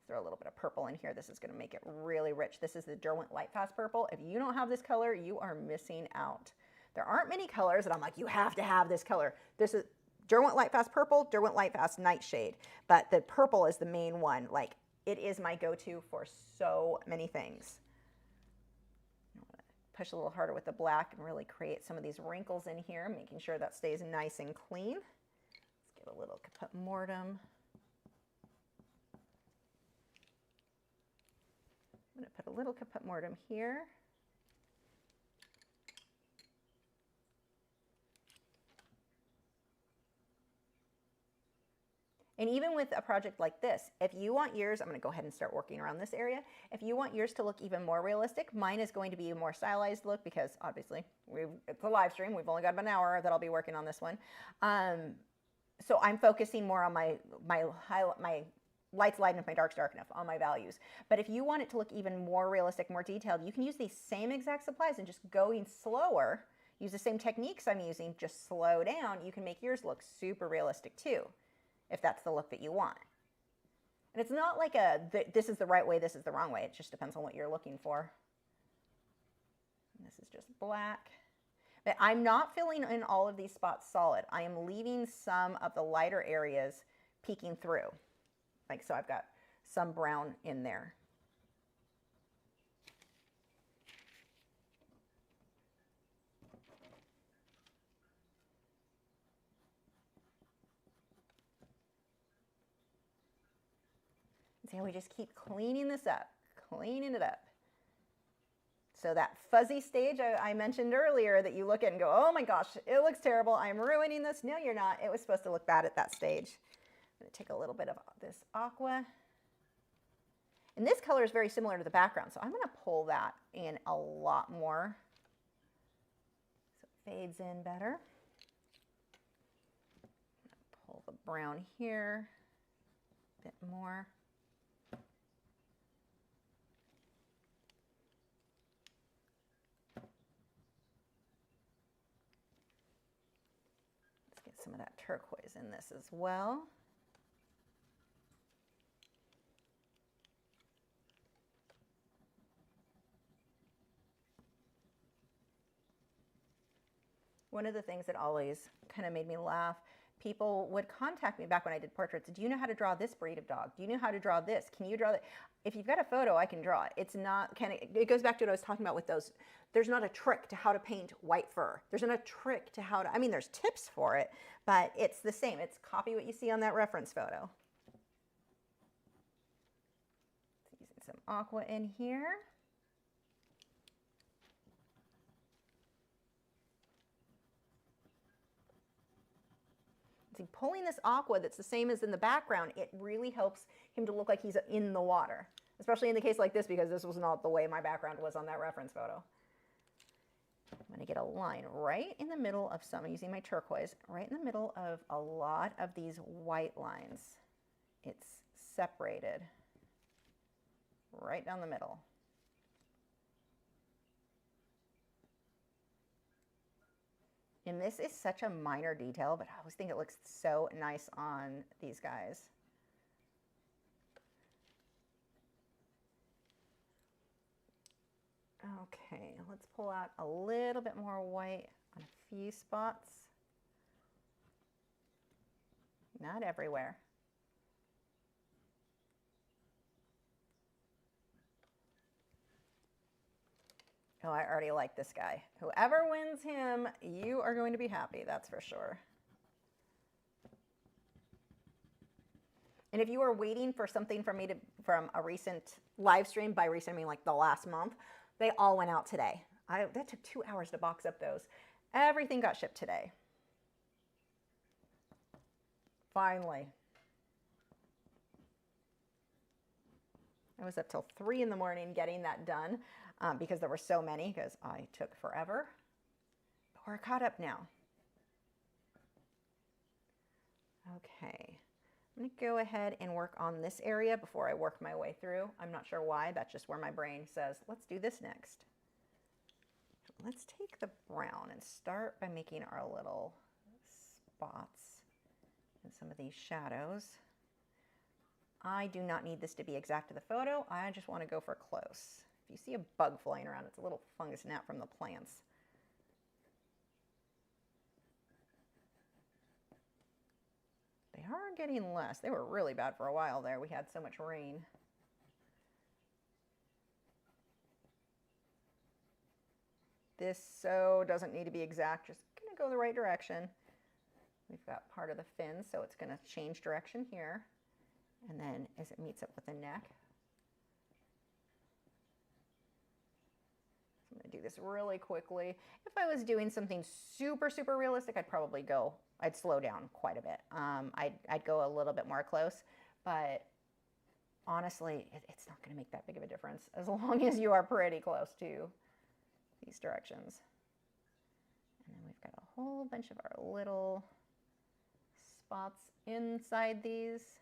Throw a little bit of purple in here. This is going to make it really rich. This is the Derwent Lightfast Purple. If you don't have this color, you are missing out. There aren't many colors that I'm like, you have to have this color. This is Derwent Lightfast Purple, Derwent Lightfast Nightshade. But the purple is the main one. Like, it is my go-to for so many things. Push a little harder with the black and really create some of these wrinkles in here, making sure that stays nice and clean. Let's get a little caput mortem. I'm going to put a little caput mortem here. And even with a project like this, if you want yours, I'm going to go ahead and start working around this area. If you want yours to look even more realistic, mine is going to be a more stylized look because obviously it's a live stream. We've only got about an hour that I'll be working on this one. So I'm focusing more on my light's light enough, my dark's dark enough, on my values. But if you want it to look even more realistic, more detailed, you can use these same exact supplies and just going slower, use the same techniques I'm using, just slow down. You can make yours look super realistic too, if that's the look that you want. And it's not like this is the right way, this is the wrong way. It just depends on what you're looking for. And this is just black. But I'm not filling in all of these spots solid. I am leaving some of the lighter areas peeking through. Like, so I've got some brown in there. See how we just keep cleaning this up, cleaning it up. So that fuzzy stage I mentioned earlier that you look at and go, oh my gosh, it looks terrible. I'm ruining this. No, you're not. It was supposed to look bad at that stage. I'm going to take a little bit of this aqua. And this color is very similar to the background, so I'm going to pull that in a lot more so it fades in better. Pull the brown here a bit more. Some of that turquoise in this as well. One of the things that always kind of made me laugh, people would contact me back when I did portraits. Do you know how to draw this breed of dog? Do you know how to draw this? Can you draw that? If you've got a photo, I can draw it. It's not it goes back to what I was talking about with those. There's not a trick to how to paint white fur. There's not a trick to how to, I mean, there's tips for it, but it's the same. It's copy what you see on that reference photo. Using some aqua in here. See, pulling this aqua that's the same as in the background, it really helps him to look like he's in the water, especially in the case like this, because this was not the way my background was on that reference photo. I'm going to get a line right in the middle of some, using my turquoise, right in the middle of a lot of these white lines. It's separated right down the middle. And this is such a minor detail, but I always think it looks so nice on these guys. Okay, let's pull out a little bit more white on a few spots. Not everywhere. Oh, I already like this guy. Whoever wins him, you are going to be happy, that's for sure. And if you are waiting for something from me from a recent live stream, by recent I mean like the last month, they all went out today. That took 2 hours to box up those. Everything got shipped today. Finally. I was up till 3 in the morning getting that done because there were so many, because I took forever. But we're caught up now. Okay. I'm going to go ahead and work on this area before I work my way through. I'm not sure why. That's just where my brain says, let's do this next. Let's take the brown and start by making our little spots in some of these shadows. I do not need this to be exact to the photo. I just want to go for close. If you see a bug flying around, it's a little fungus gnat from the plants. They are getting less. They were really bad for a while there. We had so much rain. This so doesn't need to be exact, just gonna go the right direction. We've got part of the fin, so it's gonna change direction here. And then as it meets up with the neck, I'm gonna do this really quickly. If I was doing something super, super realistic, I'd slow down quite a bit. I'd go a little bit more close, but honestly, it's not gonna make that big of a difference as long as you are pretty close to these directions. And then we've got a whole bunch of our little spots inside these.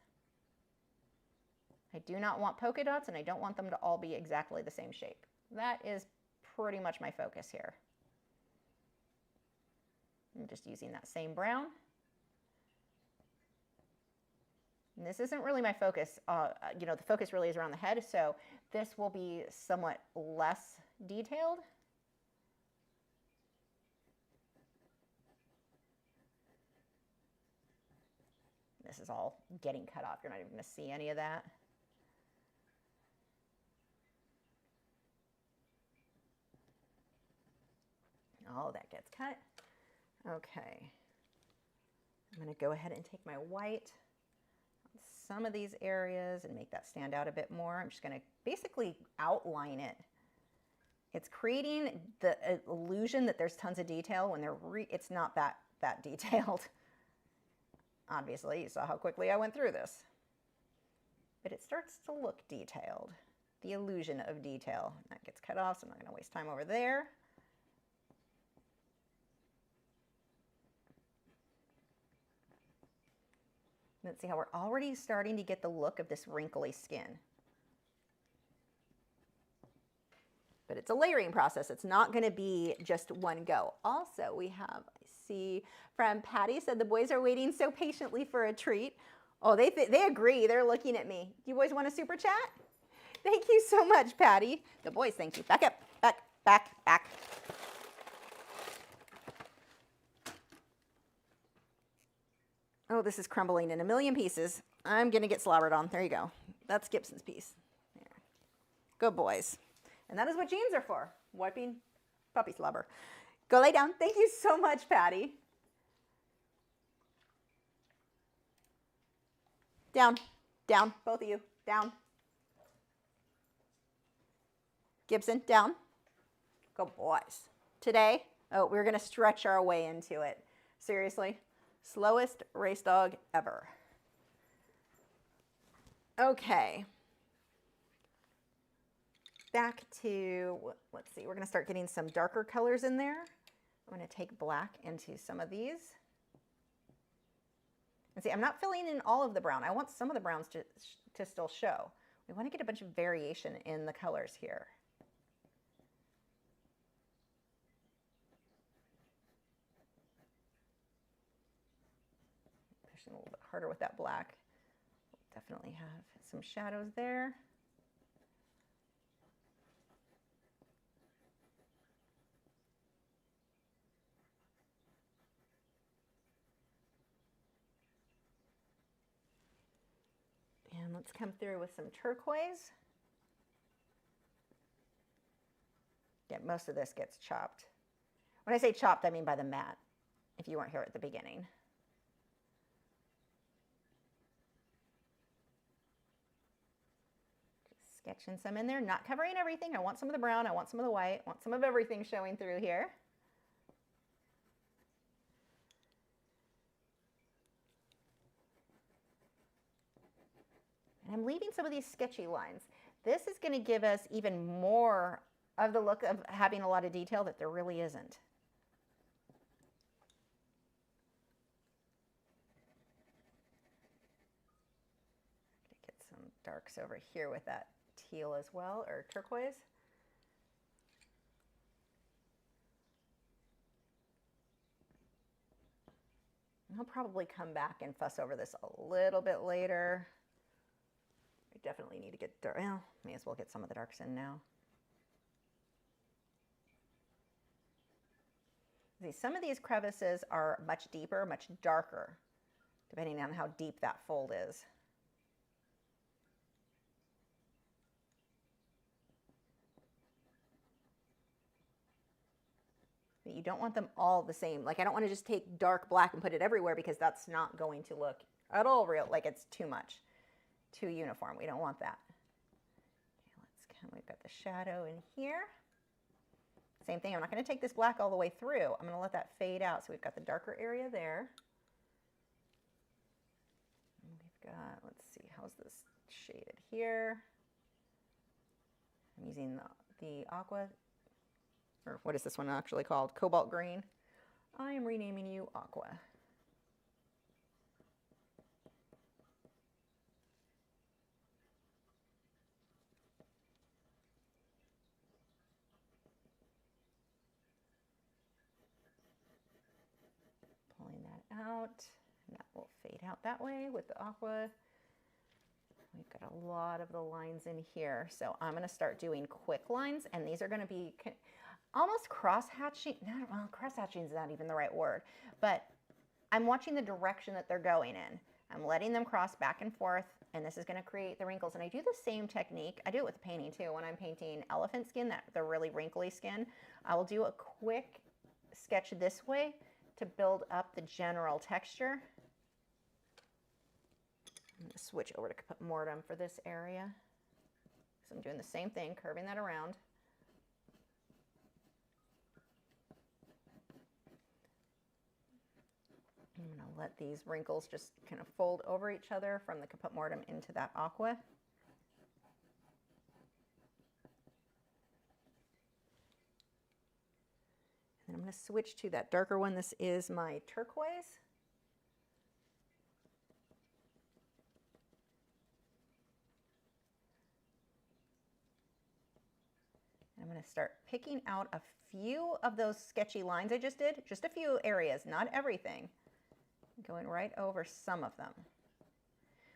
I do not want polka dots, and I don't want them to all be exactly the same shape. That is pretty much my focus here. I'm just using that same brown. And this isn't really my focus. You know, the focus really is around the head, so this will be somewhat less detailed. This is all getting cut off. You're not even going to see any of that. Oh, that gets cut. Okay. I'm going to go ahead and take my white on some of these areas and make that stand out a bit more. I'm just going to basically outline it. It's creating the illusion that there's tons of detail when it's not that detailed. Obviously, you saw how quickly I went through this. But it starts to look detailed. The illusion of detail. That gets cut off, so I'm not going to waste time over there. Let's see how we're already starting to get the look of this wrinkly skin. But it's a layering process. It's not going to be just one go. Also, we have, I see from Patty said the boys are waiting so patiently for a treat. Oh, they agree. They're looking at me. Do you boys want a super chat? Thank you so much, Patty. The boys, thank you. Back up, back, back, back. Oh, this is crumbling in a million pieces. I'm going to get slobbered on. There you go. That's Gibson's piece. There. Good boys. And that is what jeans are for, wiping puppy slobber. Go lay down. Thank you so much, Patty. Down, down, both of you, down. Gibson, down. Good boys. Today, oh, we're going to stretch our way into it. Seriously, slowest race dog ever. Okay. Back to, let's see, we're going to start getting some darker colors in there. I'm going to take black into some of these. And see, I'm not filling in all of the brown. I want some of the browns to still show. We want to get a bunch of variation in the colors here. Pushing a little bit harder with that black. We'll definitely have some shadows there. And let's come through with some turquoise Again, most of this gets chopped. When I say chopped, I mean by the mat, if you weren't here at the beginning. Just sketching some in there, not covering everything. I want some of the brown, I want some of the white, I want some of everything showing through here. And I'm leaving some of these sketchy lines. This is going to give us even more of the look of having a lot of detail that there really isn't. Get some darks over here with that teal as well, or turquoise. And I'll probably come back and fuss over this a little bit later. I definitely need to get dark. Well, may as well get some of the darks in now. See, some of these crevices are much deeper, much darker, depending on how deep that fold is. But you don't want them all the same. Like, I don't want to just take dark black and put it everywhere, because that's not going to look at all real, like it's too much, too uniform. We don't want that. Okay, we've got the shadow in here. Same thing, I'm not going to take this black all the way through. I'm going to let that fade out. So we've got the darker area there. And we've got, let's see, how's this shaded here? I'm using the aqua, or what is this one actually called? Cobalt green. I am renaming you aqua. Out, and that will fade out that way with the aqua. We've got a lot of the lines in here, so I'm going to start doing quick lines, and these are going to be almost cross-hatching. No, well, cross-hatching is not even the right word, but I'm watching the direction that they're going in. I'm letting them cross back and forth, and this is going to create the wrinkles. And I do the same technique. I do it with painting too. When I'm painting elephant skin, the really wrinkly skin, I will do a quick sketch this way to build up the general texture. I'm going to switch over to mortem for this area. So I'm doing the same thing, curving that around. I'm going to let these wrinkles just kind of fold over each other from the caput mortem into that aqua. And I'm going to switch to that darker one. This is my turquoise. I'm going to start picking out a few of those sketchy lines I just did, just a few areas, not everything. Going right over some of them.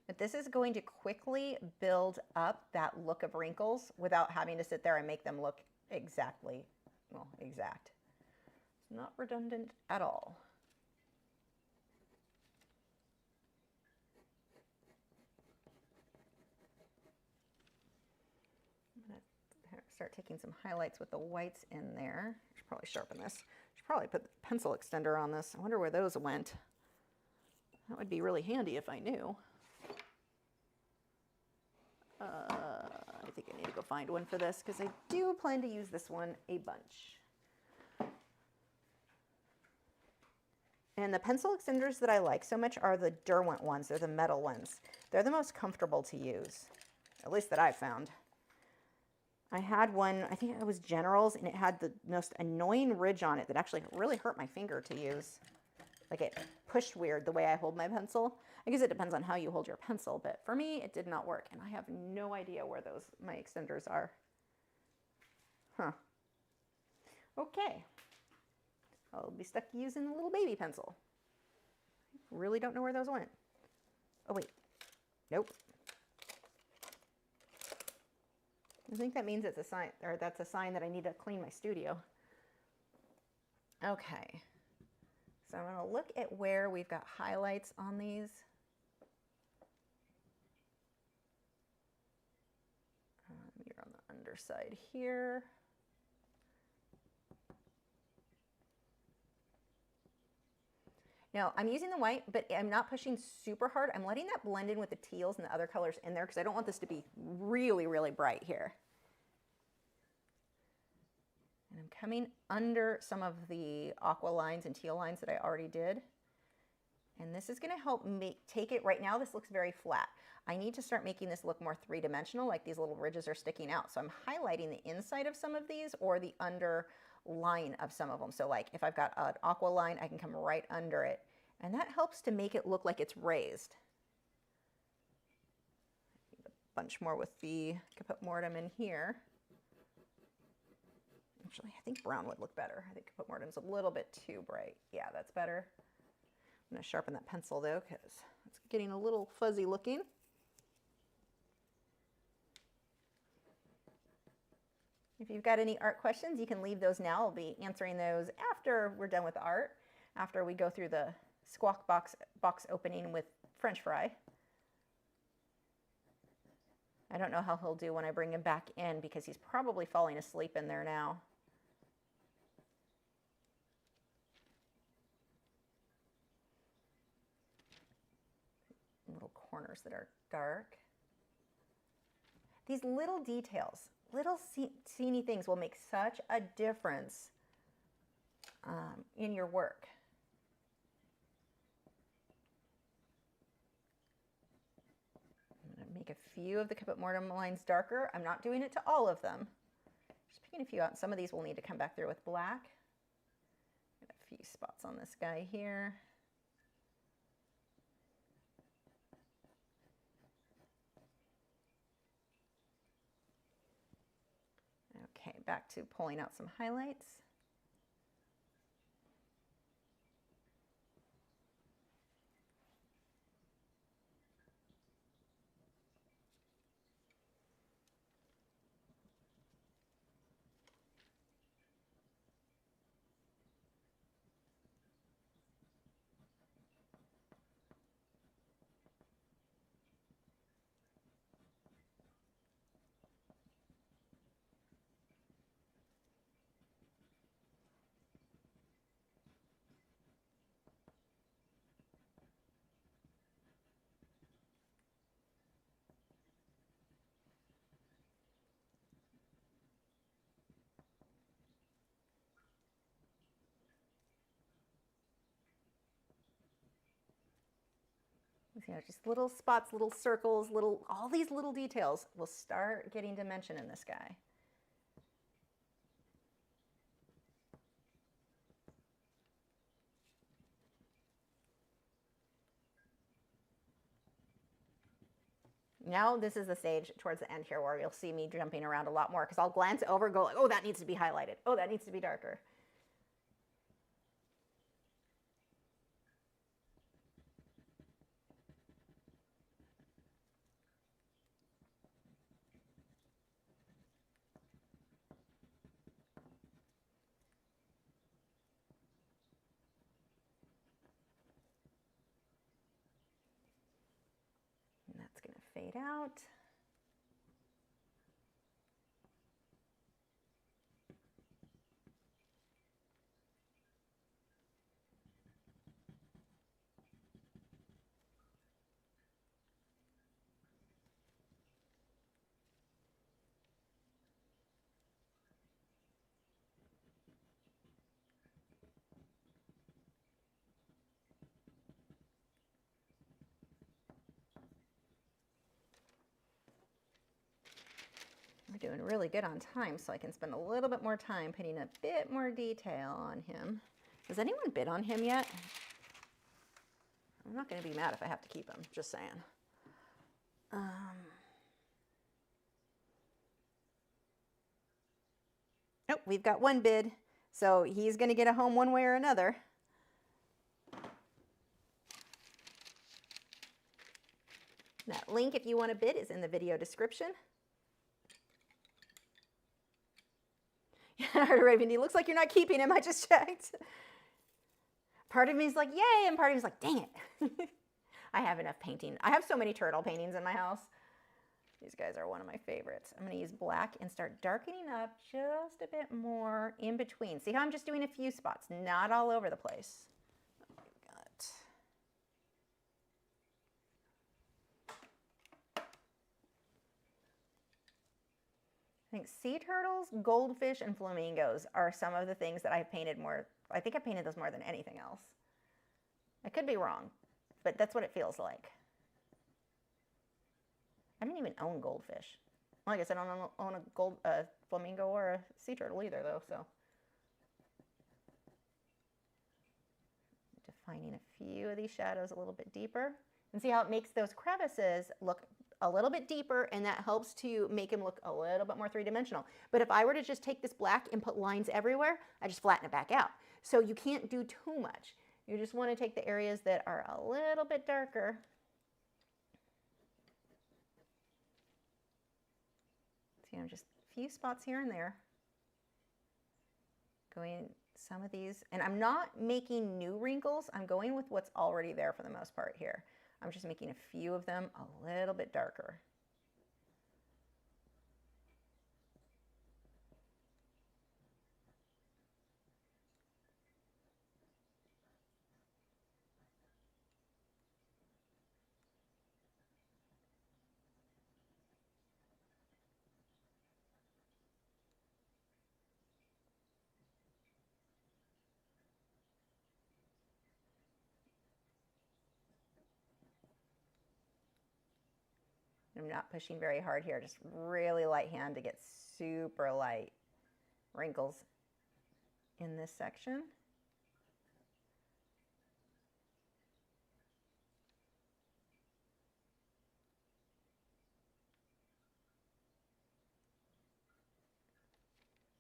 But this is going to quickly build up that look of wrinkles without having to sit there and make them look exactly, well, exact. It's not redundant at all. I'm going to start taking some highlights with the whites in there. I should probably sharpen this. I should probably put the pencil extender on this. I wonder where those went. That would be really handy if I knew. I think I need to go find one for this, because I do plan to use this one a bunch. And the pencil extenders that I like so much are the Derwent ones. They're the metal ones. They're the most comfortable to use, at least that I've found. I had one, I think it was General's, and it had the most annoying ridge on it that actually really hurt my finger to use. Like, it pushed weird the way I hold my pencil. I guess it depends on how you hold your pencil, but for me, it did not work. And I have no idea where my extenders are. Huh. Okay. I'll be stuck using the little baby pencil. I really don't know where those went. Oh, wait. Nope. I think that means it's a sign, or that's a sign that I need to clean my studio. Okay. So I'm going to look at where we've got highlights on these. You're on the underside here. Now, I'm using the white, but I'm not pushing super hard. I'm letting that blend in with the teals and the other colors in there because I don't want this to be really, really bright here. And I'm coming under some of the aqua lines and teal lines that I already did. And this is going to help me take it. Right now, this looks very flat. I need to start making this look more three-dimensional, like these little ridges are sticking out. So I'm highlighting the inside of some of these or the underline of some of them. So like if I've got an aqua line, I can come right under it. And that helps to make it look like it's raised. A bunch more with the caput mortuum in here. Actually, I think brown would look better. I think caput mortuum's a little bit too bright. Yeah, that's better. I'm going to sharpen that pencil though because it's getting a little fuzzy looking. If you've got any art questions, you can leave those now. I'll be answering those after we're done with the art, after we go through the squawk box opening with French fry. I don't know how he'll do when I bring him back in because he's probably falling asleep in there now. Little corners that are dark. These little details, little teeny things will make such a difference in your work. I'm going to make a few of the caput mortuum lines darker. I'm not doing it to all of them. Just picking a few out. Some of these will need to come back through with black. Got a few spots on this guy here. Okay, back to pulling out some highlights. You know, just little spots, little circles, all these little details will start getting dimension in this guy. Now this is the stage towards the end here where you'll see me jumping around a lot more because I'll glance over and go like, oh, that needs to be highlighted. Oh, that needs to be darker. And that's going to fade out. We're doing really good on time, so I can spend a little bit more time putting a bit more detail on him. Has anyone bid on him yet? I'm not going to be mad if I have to keep him, just saying. Oh, we've got one bid, so he's going to get a home one way or another. That link, if you want to bid, is in the video description. I heard a Raven, he looks like you're not keeping him. I just checked. Part of me is like, yay, and part of me is like, dang it. I have enough painting. I have so many turtle paintings in my house. These guys are one of my favorites. I'm going to use black and start darkening up just a bit more in between. See how I'm just doing a few spots, not all over the place. Got think sea turtles, goldfish, and flamingos are some of the things that I've painted more. I think I painted those more than anything else. I could be wrong, but that's what it feels like. I didn't even own goldfish. Well, I guess I don't own a flamingo or a sea turtle either, though, so. Defining a few of these shadows a little bit deeper. And see how it makes those crevices look a little bit deeper, and that helps to make them look a little bit more three-dimensional. But if I were to just take this black and put lines everywhere, I just flatten it back out. So you can't do too much. You just want to take the areas that are a little bit darker. See, just a few spots here and there. Going some of these, and I'm not making new wrinkles. I'm going with what's already there for the most part here. I'm just making a few of them a little bit darker. I'm not pushing very hard here, just really light hand to get super light wrinkles in this section.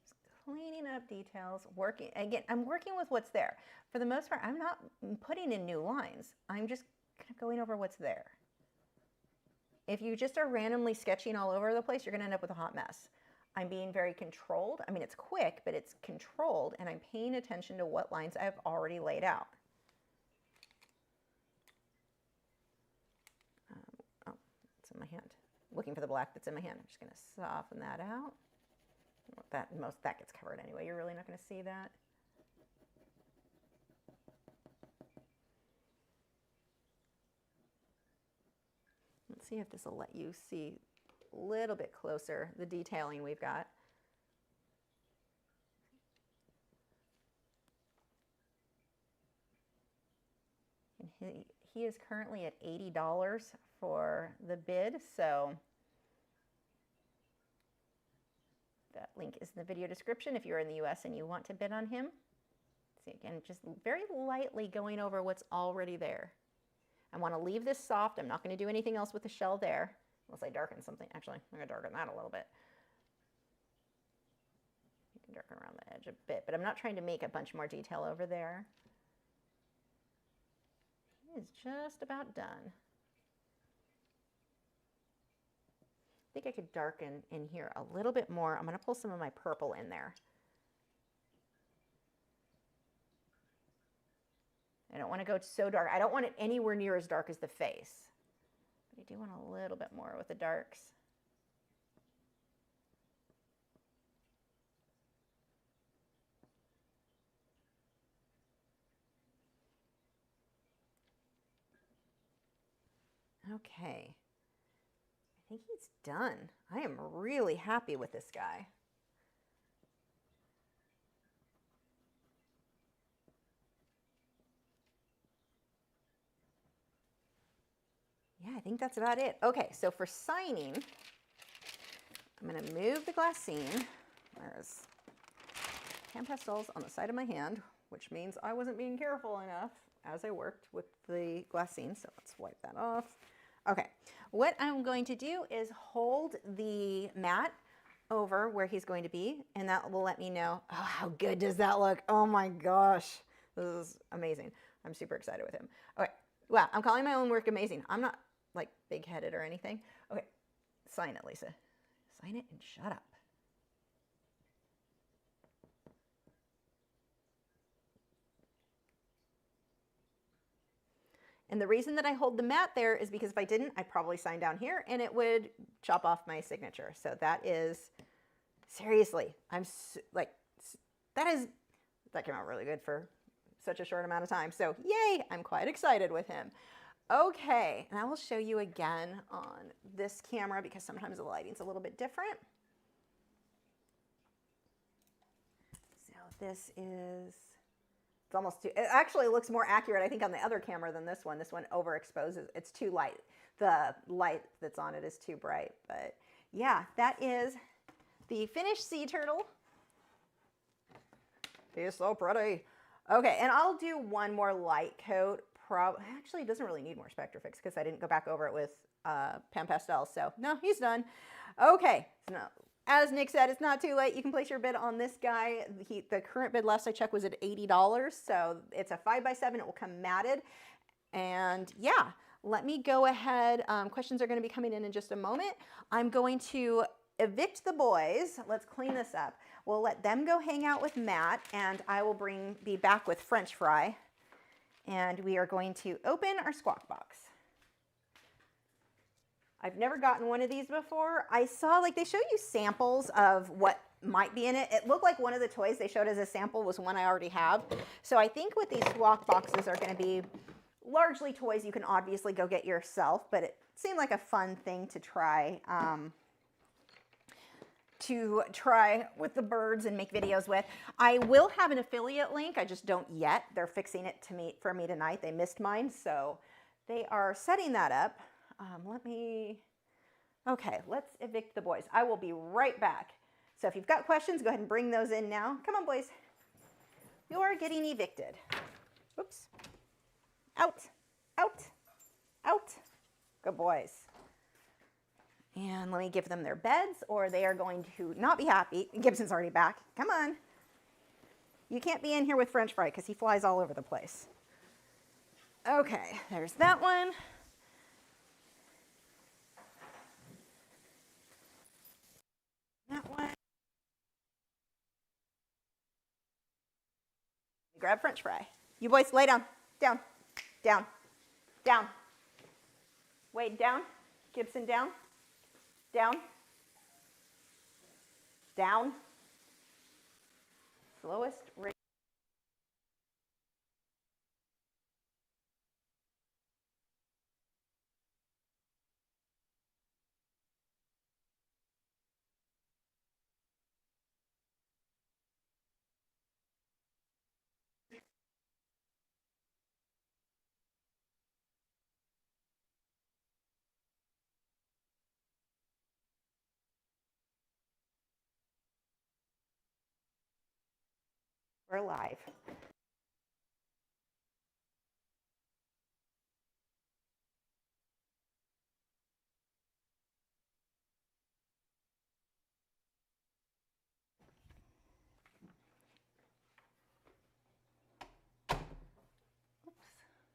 Just cleaning up details, working, again, I'm working with what's there. For the most part, I'm not putting in new lines. I'm just kind of going over what's there. If you just are randomly sketching all over the place, you're going to end up with a hot mess. I'm being very controlled. I mean, it's quick, but it's controlled, and I'm paying attention to what lines I've already laid out. Oh, it's in my hand. Looking for the black that's in my hand. I'm just going to soften that out. That gets covered anyway. You're really not going to see that. Let's see if this will let you see a little bit closer the detailing we've got. And he is currently at $80 for the bid, so that link is in the video description if you're in the US and you want to bid on him. See, again, just very lightly going over what's already there. I want to leave this soft. I'm not going to do anything else with the shell there, unless I darken something. Actually, I'm going to darken that a little bit. You can darken around the edge a bit, but I'm not trying to make a bunch more detail over there. He is just about done. I think I could darken in here a little bit more. I'm going to pull some of my purple in there. I don't want to go so dark. I don't want it anywhere near as dark as the face. But I do want a little bit more with the darks. Okay. I think he's done. I am really happy with this guy. Yeah, I think that's about it. Okay, so for signing, I'm going to move the glassine. There's 10 pastels on the side of my hand, which means I wasn't being careful enough as I worked with the glassine. So let's wipe that off. Okay, what I'm going to do is hold the mat over where he's going to be, and that will let me know, oh, how good does that look? Oh my gosh, this is amazing. I'm super excited with him. Okay, wow, I'm calling my own work amazing. I'm not like big-headed or anything. Okay, sign it, Lisa. Sign it and shut up. And the reason that I hold the mat there is because if I didn't, I'd probably sign down here and it would chop off my signature. So that is, seriously, that came out really good for such a short amount of time. So yay, I'm quite excited with him. Okay, and I will show you again on this camera because sometimes the lighting's a little bit different. This is, it's almost too, it actually looks more accurate, I think, on the other camera than this one. This one overexposes, it's too light. The light that's on it is too bright. But yeah, that is the finished sea turtle. He's so pretty. Okay, and I'll do one more light coat. Actually, it doesn't really need more Spectrafix because I didn't go back over it with Pastels. So no, he's done. Okay, so as Nick said, it's not too late. You can place your bid on this guy. The current bid last I checked was at $80. So it's a 5x7. It will come matted. And yeah, let me go ahead. Questions are going to be coming in just a moment. I'm going to evict the boys. Let's clean this up. We'll let them go hang out with Matt, and I will be back with French fry. And we are going to open our squawk box. I've never gotten one of these before. I saw, like, they show you samples of what might be in it. It looked like one of the toys they showed as a sample was one I already have. So I think what these squawk boxes are going to be largely toys you can obviously go get yourself, but it seemed like a fun thing to try with the birds and make videos with. I will have an affiliate link. I just don't yet. They're fixing it for me tonight. They missed mine, so they are setting that up. Okay, let's evict the boys. I will be right back. So if you've got questions, go ahead and bring those in now. Come on, boys. You're getting evicted. Oops. Out, out, out. Good boys. And let me give them their beds, or they are going to not be happy. Gibson's already back. Come on. You can't be in here with French fry because he flies all over the place. Okay, there's that one. That one. Grab French fry. You boys lay down. Down. Down. Down. Wade down. Gibson down. Down. Down. Slowest rate. We're live.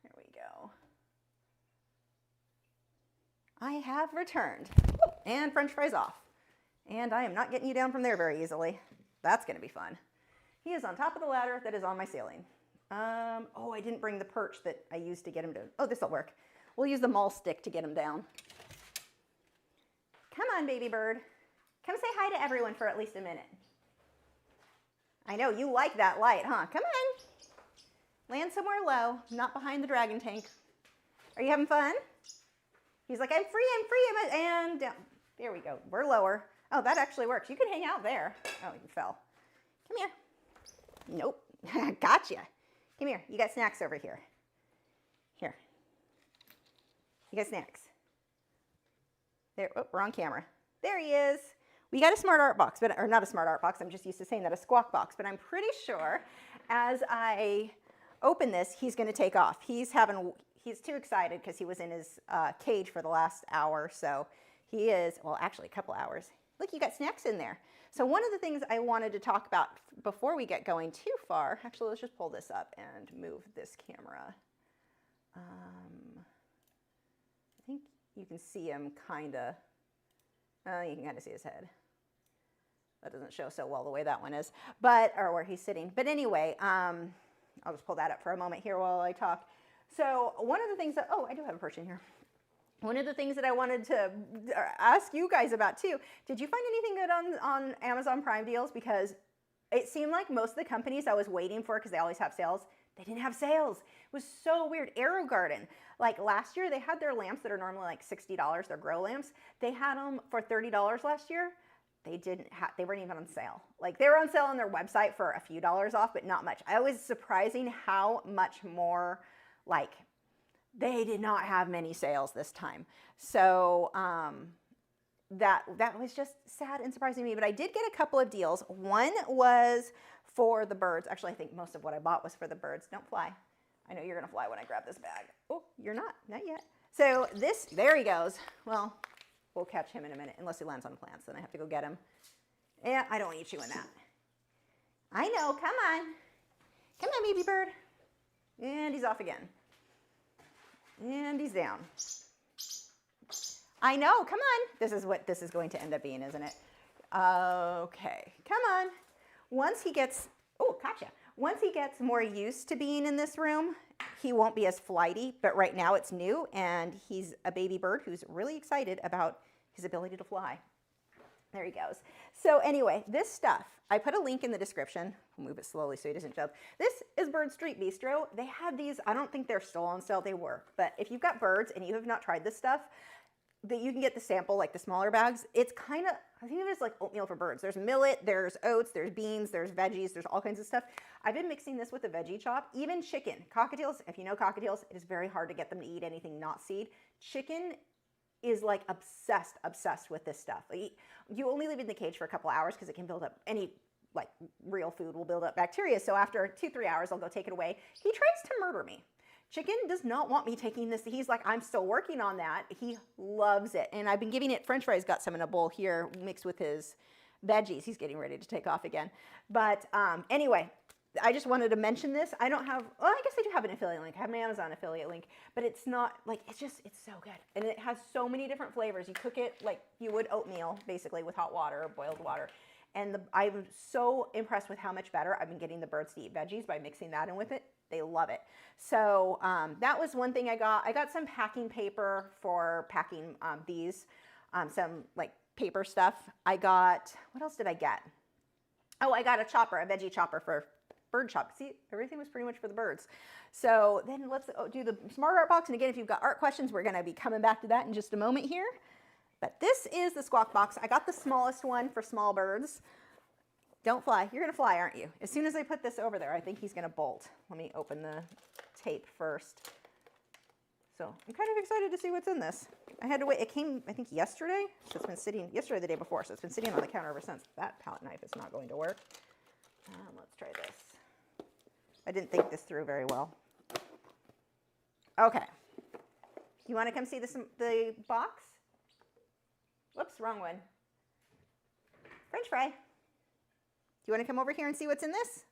There we go. I have returned. And French fries off. And I am not getting you down from there very easily. That's going to be fun. He is on top of the ladder that is on my ceiling. Oh, I didn't bring the perch that I used to get him to. Oh, this will work. We'll use the maul stick to get him down. Come on, baby bird. Come say hi to everyone for at least a minute. I know, you like that light, huh? Come on. Land somewhere low, not behind the dragon tank. Are you having fun? He's like, I'm free, and down. There we go. We're lower. Oh, that actually works. You can hang out there. Oh, you fell. Come here. Nope. Gotcha. Come here. You got snacks over here. Here. You got snacks. There. Oh, wrong camera. There he is. We got a smart art box, or not a smart art box. I'm just used to saying that, a squawk box. But I'm pretty sure as I open this, he's going to take off. He's too excited because he was in his cage for the last hour. So he is, well, actually a couple hours. Look, you got snacks in there. So one of the things I wanted to talk about before we get going too far, actually, let's just pull this up and move this camera. I think you can see him kind of, you can kind of see his head. That doesn't show so well the way that one is, or where he's sitting. But anyway, I'll just pull that up for a moment here while I talk. So one of the things that, oh, I do have a perch in here. One of the things that I wanted to ask you guys about too, did you find anything good on Amazon Prime deals? Because it seemed like most of the companies I was waiting for, because they always have sales, they didn't have sales. It was so weird. Arrow Garden, like last year, they had their lamps that are normally like $60, their grow lamps. They had them for $30 last year. they weren't even on sale. Like they were on sale on their website for a few dollars off, but not much. I was surprising how much more, like they did not have many sales this time. So that was just sad and surprising to me, but I did get a couple of deals. One was for the birds. Actually, I think most of what I bought was for the birds. Don't fly. I know you're gonna fly when I grab this bag. Oh, you're not yet. So this, there he goes. Well, we'll catch him in a minute, unless he lands on plants, then I have to go get him. Yeah, I don't want you chewing that. I know, come on. Come on, baby bird. And he's off again. And he's down. I know, come on. This is what this is going to end up being, isn't it? Okay, come on. Once he gets, oh, gotcha. Once he gets more used to being in this room, he won't be as flighty, but right now it's new and he's a baby bird who's really excited about his ability to fly. There he goes. So anyway, this stuff, I put a link in the description. I'll move it slowly so he doesn't jump. This is Bird Street Bistro. They had these, I don't think they're still on sale, they were, but if you've got birds and you have not tried this stuff, that you can get the sample, like the smaller bags. It's kind of, I think of it as like oatmeal for birds. There's millet, there's oats, there's beans, there's veggies, there's all kinds of stuff. I've been mixing this with a veggie chop, even chicken. Cockatiels, if you know cockatiels, it is very hard to get them to eat anything not seed. Chicken is like obsessed with this stuff. Like, you only leave it in the cage for a couple hours because it can build up, any like real food will build up bacteria. So after 2-3 hours, I'll go take it away. He tries to murder me. Chicken does not want me taking this. He's like, I'm still working on that. He loves it. And I've been giving it, French fries, got some in a bowl here mixed with his veggies. He's getting ready to take off again. But anyway, I just wanted to mention this. I don't have, well, I guess I do have an affiliate link. I have my Amazon affiliate link, but it's not like, it's so good. And it has so many different flavors. You cook it like you would oatmeal, basically with hot water or boiled water. And I'm so impressed with how much better I've been getting the birds to eat veggies by mixing that in with it. They love it. So that was one thing I got. I got some packing paper for packing some like paper stuff. I got, what else did I get? Oh, I got a chopper, a veggie chopper for bird chop. See, everything was pretty much for the birds. So then let's do the smart art box. And again, if you've got art questions, we're gonna be coming back to that in just a moment here. But this is the squawk box. I got the smallest one for small birds. Don't fly. You're going to fly, aren't you? As soon as I put this over there, I think he's going to bolt. Let me open the tape first. So I'm kind of excited to see what's in this. I had to wait. It came, I think, yesterday. So it's been sitting, yesterday or the day before. So it's been sitting on the counter ever since. That palette knife is not going to work. Let's try this. I didn't think this through very well. Okay. You want to come see the box? Whoops, wrong one. French fry. Do you want to come over here and see what's in this?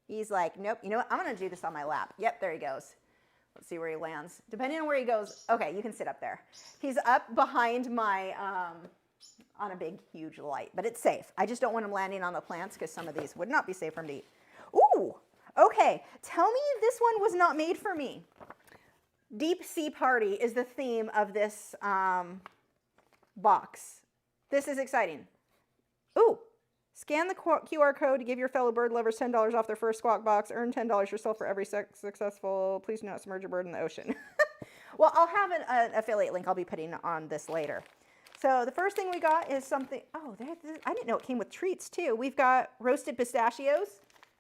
He's like, nope, you know what? I'm going to do this on my lap. Yep, there he goes. Let's see where he lands. Depending on where he goes, okay, you can sit up there. He's up behind my, on a big, huge light, but it's safe. I just don't want him landing on the plants because some of these would not be safe for him to eat. Ooh, okay. Tell me this one was not made for me. Deep Sea Party is the theme of this box. This is exciting. Ooh. Scan the QR code to give your fellow bird lovers $10 off their first squawk box. Earn $10 yourself for every successful. Please do not submerge a bird in the ocean. Well, I'll have an affiliate link I'll be putting on this later. So the first thing we got is something, oh, I didn't know it came with treats too. We've got roasted pistachios,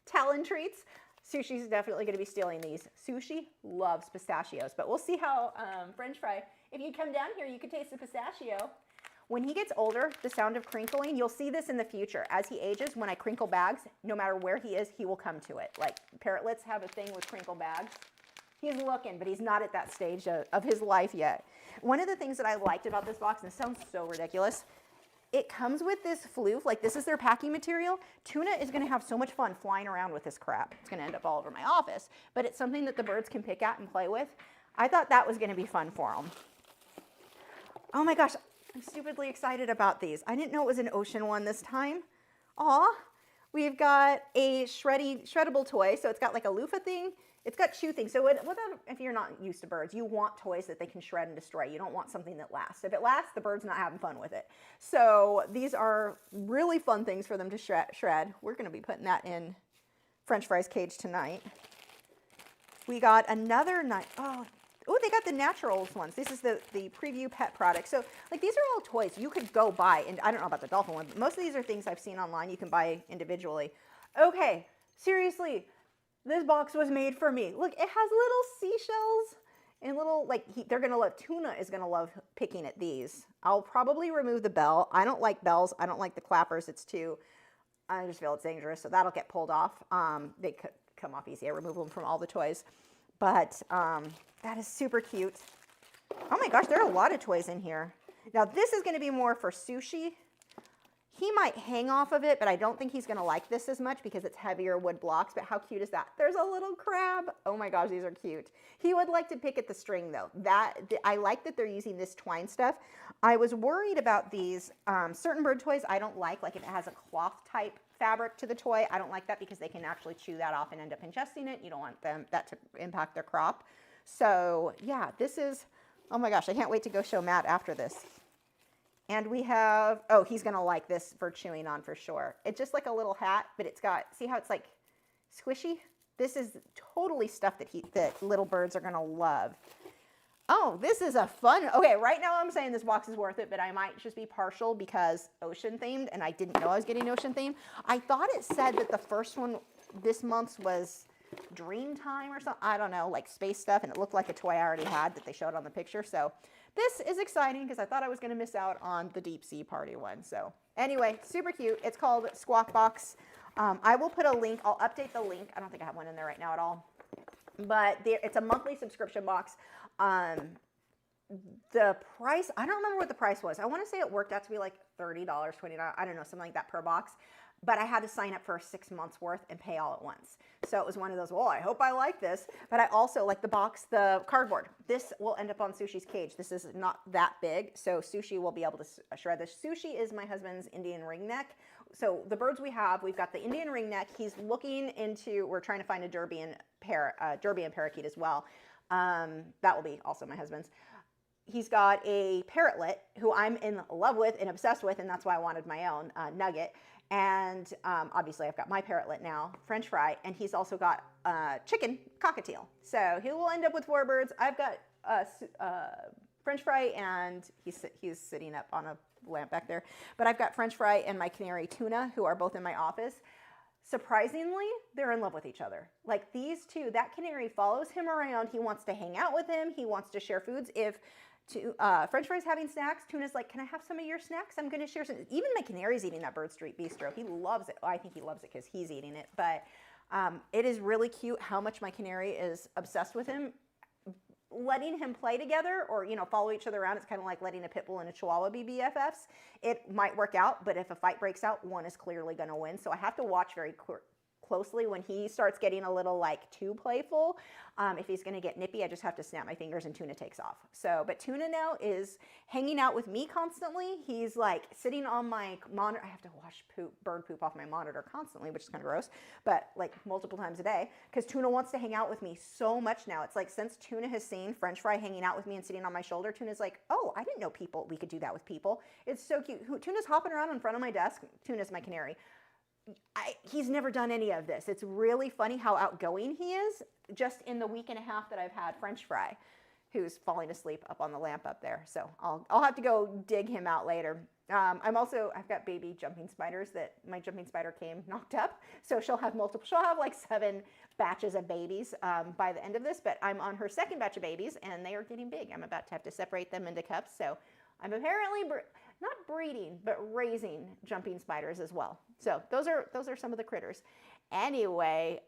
Talon treats. Sushi's definitely going to be stealing these. Sushi loves pistachios, but we'll see how French fry, if you come down here, you can taste the pistachio. When he gets older, the sound of crinkling, you'll see this in the future. As he ages, when I crinkle bags, no matter where he is, he will come to it. Like parrotlets have a thing with crinkle bags. He's looking, but he's not at that stage of his life yet. One of the things that I liked about this box, and it sounds so ridiculous, it comes with this floof, like this is their packing material. Tuna is gonna have so much fun flying around with this crap. It's gonna end up all over my office, but it's something that the birds can pick at and play with. I thought that was gonna be fun for them. Oh my gosh. I'm stupidly excited about these. I didn't know it was an ocean one this time. Aw, we've got a shreddable toy. So it's got like a loofah thing. It's got chew things. So if you're not used to birds, you want toys that they can shred and destroy. You don't want something that lasts. If it lasts, the bird's not having fun with it. So these are really fun things for them to shred. We're gonna be putting that in French fry's cage tonight. We got another knife. Oh, they got the naturals ones. This is the preview pet product. So like these are all toys you could go buy, and I don't know about the dolphin one, but most of these are things I've seen online you can buy individually. Okay, seriously, this box was made for me. Look, it has little seashells and little, like, they're gonna love, Tuna is gonna love picking at these. I'll probably remove the bell. I don't like bells. I don't like the clappers. It's too, I just feel it's dangerous, so that'll get pulled off. They could come off easy. I remove them from all the toys. But that is super cute. Oh my gosh, there are a lot of toys in here. Now this is gonna be more for Sushi. He might hang off of it, but I don't think he's gonna like this as much because it's heavier wood blocks, but how cute is that? There's a little crab. Oh my gosh, these are cute. He would like to pick at the string though. I like that they're using this twine stuff. I was worried about these certain bird toys I don't like if it has a cloth type fabric to the toy. I don't like that because they can actually chew that off and end up ingesting it. You don't want that to impact their crop. So yeah, this is, oh my gosh, I can't wait to go show Matt after this. And we have, oh, he's gonna like this for chewing on for sure. It's just like a little hat, but it's got, see how it's like squishy? This is totally stuff that little birds are gonna love. Oh, this is a fun, okay, right now I'm saying this box is worth it, but I might just be partial because ocean themed, and I didn't know I was getting ocean themed. I thought it said that the first one this month's was Dream Time or something, I don't know, like space stuff, and it looked like a toy I already had that they showed on the picture, so. This is exciting because I thought I was going to miss out on the deep sea party one. So anyway, super cute. It's called Squawk Box. I will put a link. I'll update the link. I don't think I have one in there right now at all. But it's a monthly subscription box. The price, I don't remember what the price was. I want to say it worked out to be like $30, $20, I don't know, something like that per box. But I had to sign up for 6 months worth and pay all at once. So it was one of those, well, I hope I like this. But I also like the box, the cardboard. This will end up on Sushi's cage. This is not that big, so Sushi will be able to shred this. Sushi is my husband's Indian ringneck. So the birds we have, we've got the Indian ringneck. He's looking into, we're trying to find a Derbian parakeet as well. That will be also my husband's. He's got a parrotlet who I'm in love with and obsessed with, and that's why I wanted my own Nugget. And obviously I've got my parrotlet now, French fry, and he's also got chicken, cockatiel. So he will end up with 4 birds. I've got French fry, and he's sitting up on a lamp back there. But I've got French fry and my canary Tuna, who are both in my office. Surprisingly, they're in love with each other. Like these two, that canary follows him around. He wants to hang out with him. He wants to share foods. If French fry's having snacks, Tuna's like, can I have some of your snacks? I'm going to share some. Even my canary's eating that Bird Street Bistro. He loves it. Well, I think he loves it because he's eating it. But it is really cute how much my canary is obsessed with him. Letting him play together or, follow each other around, it's kind of like letting a pit bull and a chihuahua be BFFs. It might work out, but if a fight breaks out, one is clearly going to win. So I have to watch very closely when he starts getting a little too playful. If he's going to get nippy, I just have to snap my fingers and Tuna takes off. But Tuna now is hanging out with me constantly. He's sitting on my monitor. I have to wash bird poop off my monitor constantly, which is kind of gross, but multiple times a day because Tuna wants to hang out with me so much now. It's since Tuna has seen French fry hanging out with me and sitting on my shoulder, Tuna's like, oh, I didn't know we could do that with people. It's so cute. Tuna's hopping around in front of my desk. Tuna's my canary. He's never done any of this. It's really funny how outgoing he is just in the week and a half that I've had French fry, who's falling asleep up on the lamp up there. So I'll have to go dig him out later. I've got baby jumping spiders that my jumping spider came knocked up. So she'll have 7 batches of babies by the end of this, but I'm on her second batch of babies and they are getting big. I'm about to have to separate them into cups. So I'm apparently not breeding, but raising jumping spiders as well. So those are some of the critters. Anyway,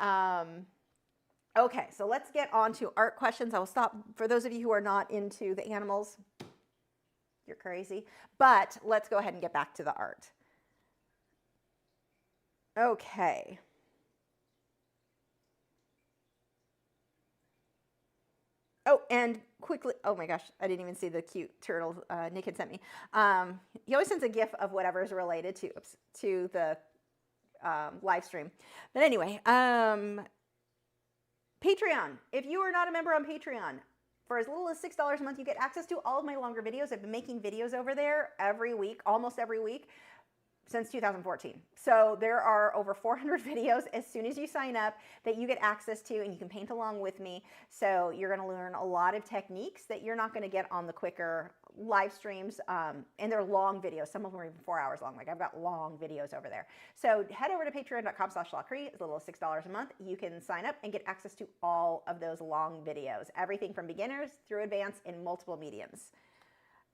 okay, so let's get on to art questions. I will stop. For those of you who are not into the animals, you're crazy. But let's go ahead and get back to the art. Okay. Oh, and quickly, oh my gosh, I didn't even see the cute turtle Nick had sent me. He always sends a GIF of whatever is related to the live stream. But anyway, Patreon. If you are not a member on Patreon, for as little as $6 a month, you get access to all of my longer videos. I've been making videos over there every week, almost every week. since 2014. So there are over 400 videos as soon as you sign up that you get access to, and you can paint along with me. So you're going to learn a lot of techniques that you're not going to get on the quicker live streams, and they're long videos. Some of them are even 4 hours long. Like I've got long videos over there. So head over to patreon.com/Lachri. It's a little $6 a month. You can sign up and get access to all of those long videos, everything from beginners through advanced in multiple mediums.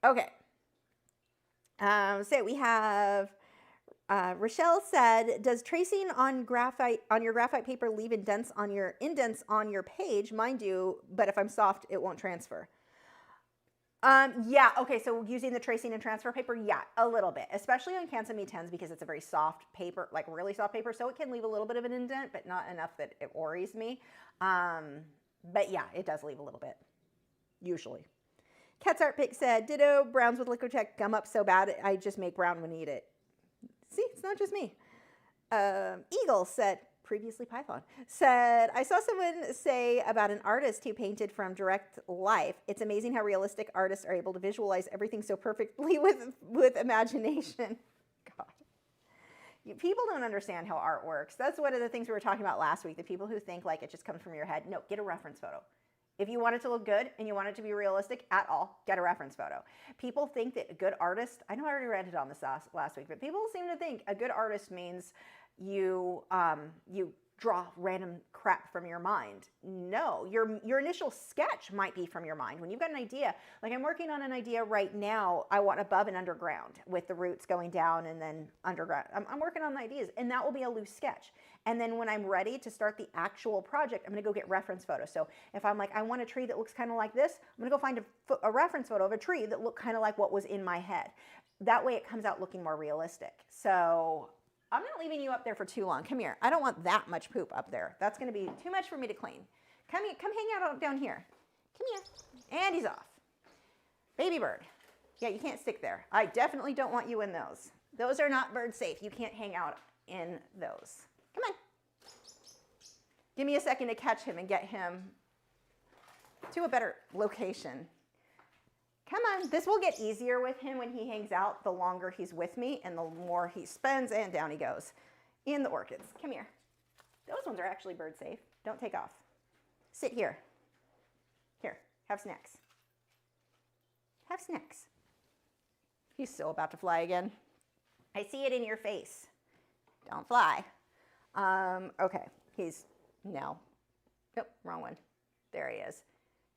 Okay. So we have Rochelle said, does tracing on your graphite paper leave indents on your page? Mine do, but if I'm soft, it won't transfer. Yeah, okay, so using the tracing and transfer paper, yeah, a little bit, especially on MeTense because it's a very soft paper, like really soft paper, so it can leave a little bit of an indent, but not enough that it worries me. But yeah, it does leave a little bit, usually. Cat's Art Pick said, ditto, browns with Liquitex gum up so bad, I just make brown when I eat it. See, it's not just me. Eagle said, previously Python, said, I saw someone say about an artist who painted from direct life. It's amazing how realistic artists are able to visualize everything so perfectly with imagination. God. People don't understand how art works. That's one of the things we were talking about last week, the people who think like it just comes from your head. No, get a reference photo. If you want it to look good and you want it to be realistic at all, get a reference photo. People think that a good artist, I know I already ranted on this last week, but people seem to think a good artist means you draw random crap from your mind. No, your initial sketch might be from your mind. When you've got an idea, like I'm working on an idea right now, I want above and underground with the roots going down and then underground. I'm working on the ideas, and that will be a loose sketch. And then when I'm ready to start the actual project, I'm gonna go get reference photos. So if I'm like, I want a tree that looks kind of like this, I'm gonna go find a reference photo of a tree that looked kind of like what was in my head. That way it comes out looking more realistic. So I'm not leaving you up there for too long. Come here. I don't want that much poop up there. That's going to be too much for me to clean. Come here. Come hang out down here. Come here. And he's off. Baby bird. Yeah, you can't stick there. I definitely don't want you in those. Those are not bird safe. You can't hang out in those. Come on. Give me a second to catch him and get him to a better location. Come on, this will get easier with him when he hangs out, the longer he's with me and the more he spends, and down he goes in the orchids. Come here. Those ones are actually bird safe. Don't take off. Sit here. Here, have snacks. Have snacks. He's still about to fly again. I see it in your face. Don't fly. Okay, no. Nope, wrong one. There he is.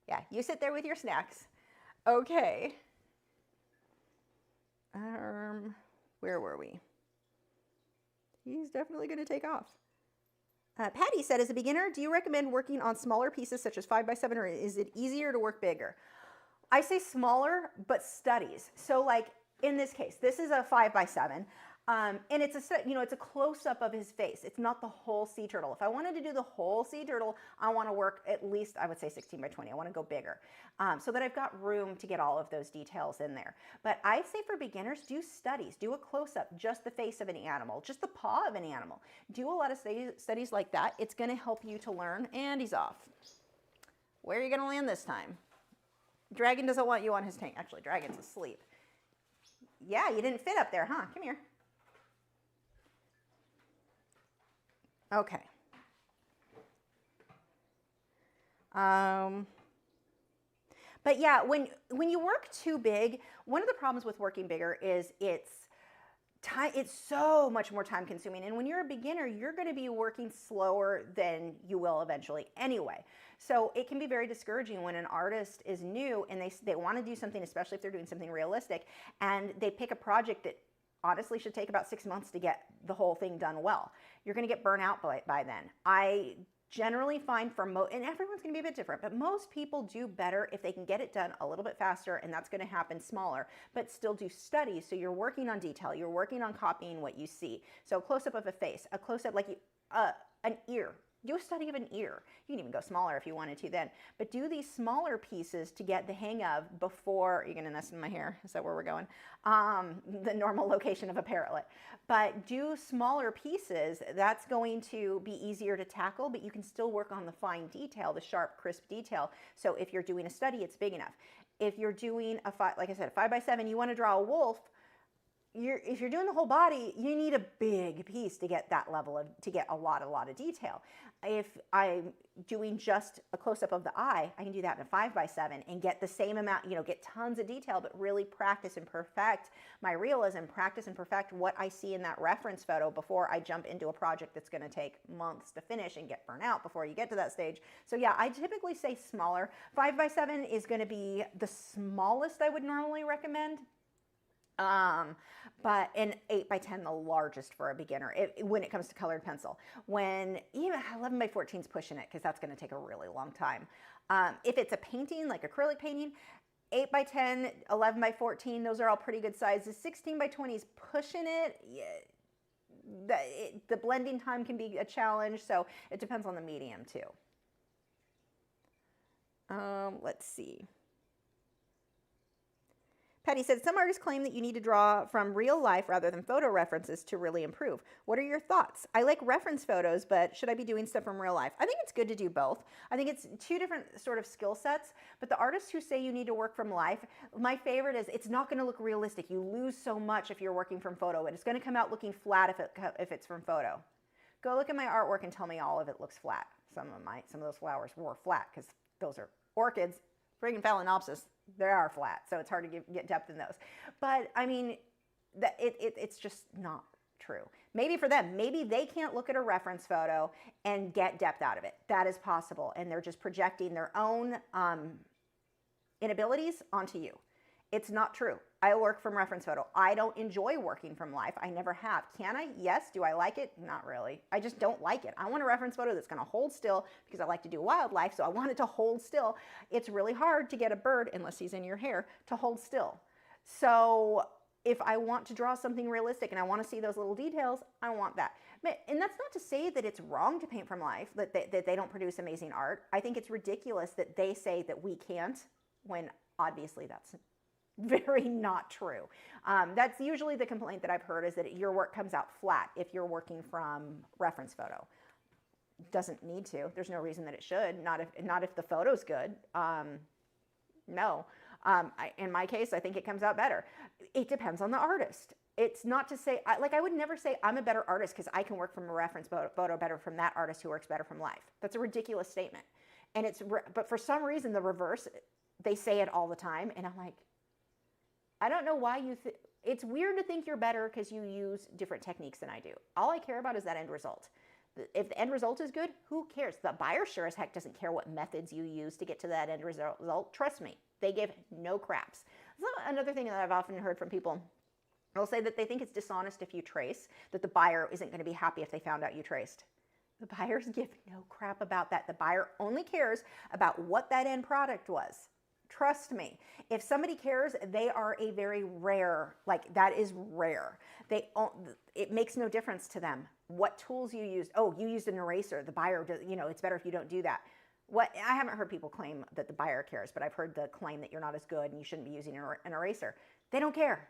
Yeah, you sit there with your snacks. Okay. Where were we? He's definitely going to take off. Patty said, as a beginner, do you recommend working on smaller pieces such as 5x7, or is it easier to work bigger? I say smaller, but studies. So like in this case, this is a 5x7. And it's a close-up of his face. It's not the whole sea turtle. If I wanted to do the whole sea turtle, I want to work at least, I would say 16x20. I want to go bigger so that I've got room to get all of those details in there. But I say for beginners, do studies. Do a close-up, just the face of an animal, just the paw of an animal. Do a lot of studies like that. It's going to help you to learn. And he's off. Where are you going to land this time? Dragon doesn't want you on his tank. Actually, Dragon's asleep. Yeah, you didn't fit up there, huh? Come here. Okay. But yeah, when you work too big, one of the problems with working bigger is it's so much more time consuming. And when you're a beginner, you're going to be working slower than you will eventually anyway. So it can be very discouraging when an artist is new and they want to do something, especially if they're doing something realistic, and they pick a project that honestly should take about 6 months to get the whole thing done well. You're going to get burnt out by then. I generally find and everyone's going to be a bit different, but most people do better if they can get it done a little bit faster, and that's going to happen smaller, but still do studies. So you're working on detail, you're working on copying what you see. So a close-up of a face, a close-up like an ear. Do a study of an ear. You can even go smaller if you wanted to then. But do these smaller pieces to get the hang of before, you're going to nest in my hair. Is that where we're going? The normal location of a parrotlet. But do smaller pieces. That's going to be easier to tackle, but you can still work on the fine detail, the sharp, crisp detail. So if you're doing a study, it's big enough. If you're doing like I said, a 5x7, you want to draw a wolf, if you're doing the whole body, you need a big piece to get that level of, to get a lot of detail. If I'm doing just a close-up of the eye, I can do that in a 5x7 and get the same amount, you know, get tons of detail, but really practice and perfect my realism, practice and perfect what I see in that reference photo before I jump into a project that's going to take months to finish and get burnt out before you get to that stage. So yeah, I typically say smaller. 5x7 is going to be the smallest I would normally recommend. But an 8x10, the largest for a beginner, when it comes to colored pencil. When even 11x14 is pushing it, because that's going to take a really long time. If it's a painting, like acrylic painting, 8x10, 11x14, those are all pretty good sizes. 16x20 is pushing it. Yeah, the blending time can be a challenge, so it depends on the medium too. Let's see. Patty said, some artists claim that you need to draw from real life rather than photo references to really improve. What are your thoughts? I like reference photos, but should I be doing stuff from real life? I think it's good to do both. I think it's two different sort of skill sets, but the artists who say you need to work from life, my favorite is it's not going to look realistic. You lose so much if you're working from photo, and it's going to come out looking flat if it's from photo. Go look at my artwork and tell me all of it looks flat. Some of those flowers were flat because those are orchids. Friggin' Phalaenopsis, they are flat, so it's hard to get depth in those. But I mean, it's just not true. Maybe for them, maybe they can't look at a reference photo and get depth out of it. That is possible, and they're just projecting their own inabilities onto you. It's not true. I work from reference photo. I don't enjoy working from life. I never have. Can I? Yes. Do I like it? Not really. I just don't like it. I want a reference photo that's going to hold still because I like to do wildlife, so I want it to hold still. It's really hard to get a bird, unless he's in your hair, to hold still. So if I want to draw something realistic and I want to see those little details, I want that. And that's not to say that it's wrong to paint from life, that they don't produce amazing art. I think it's ridiculous that they say that we can't, when obviously that's very not true. That's usually the complaint that I've heard, is that your work comes out flat if you're working from reference photo. Doesn't need to. There's no reason that it should. Not if the photo's good. No. In my case, I think it comes out better. It depends on the artist. It's not to say, I would never say I'm a better artist because I can work from a reference photo better from that artist who works better from life. That's a ridiculous statement. And but for some reason, the reverse, they say it all the time. And I'm like, I don't know why it's weird to think you're better because you use different techniques than I do. All I care about is that end result. If the end result is good, who cares? The buyer sure as heck doesn't care what methods you use to get to that end result. Trust me, they give no craps. So another thing that I've often heard from people, they'll say that they think it's dishonest if you trace, that the buyer isn't going to be happy if they found out you traced. The buyers give no crap about that. The buyer only cares about what that end product was. Trust me, if somebody cares, they are a very rare, that is rare. It makes no difference to them what tools you used. Oh, you used an eraser. The buyer does, it's better if you don't do that. I haven't heard people claim that the buyer cares, but I've heard the claim that you're not as good and you shouldn't be using an eraser. They don't care.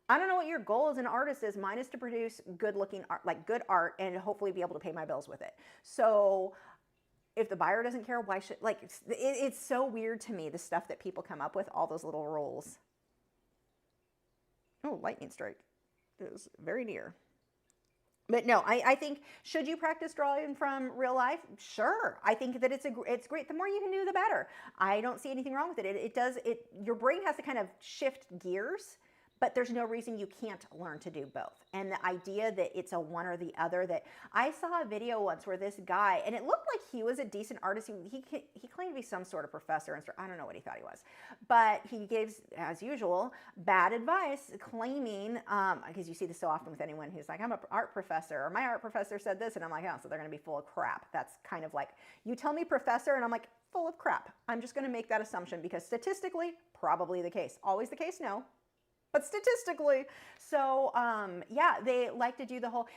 I don't know what your goal as an artist is. Mine is to produce good looking art, good art, and hopefully be able to pay my bills with it. So if the buyer doesn't care, why should, it's so weird to me, the stuff that people come up with, all those little rules. Oh, lightning strike is very near. But no, I think, should you practice drawing from real life? Sure. I think that it's great. The more you can do, the better. I don't see anything wrong with it. Your brain has to kind of shift gears, but there's no reason you can't learn to do both. And the idea that it's a one or the other, that I saw a video once where this guy, and it looked like he was a decent artist. He claimed to be some sort of professor, and I don't know what he thought he was. But he gives, as usual, bad advice, claiming, because you see this so often with anyone who's like, I'm an art professor, or my art professor said this, and I'm like, oh, so they're gonna be full of crap. That's kind of like, you tell me professor, and I'm like, full of crap. I'm just gonna make that assumption because statistically, probably the case. Always the case, no. But statistically. So yeah, they like to do the whole,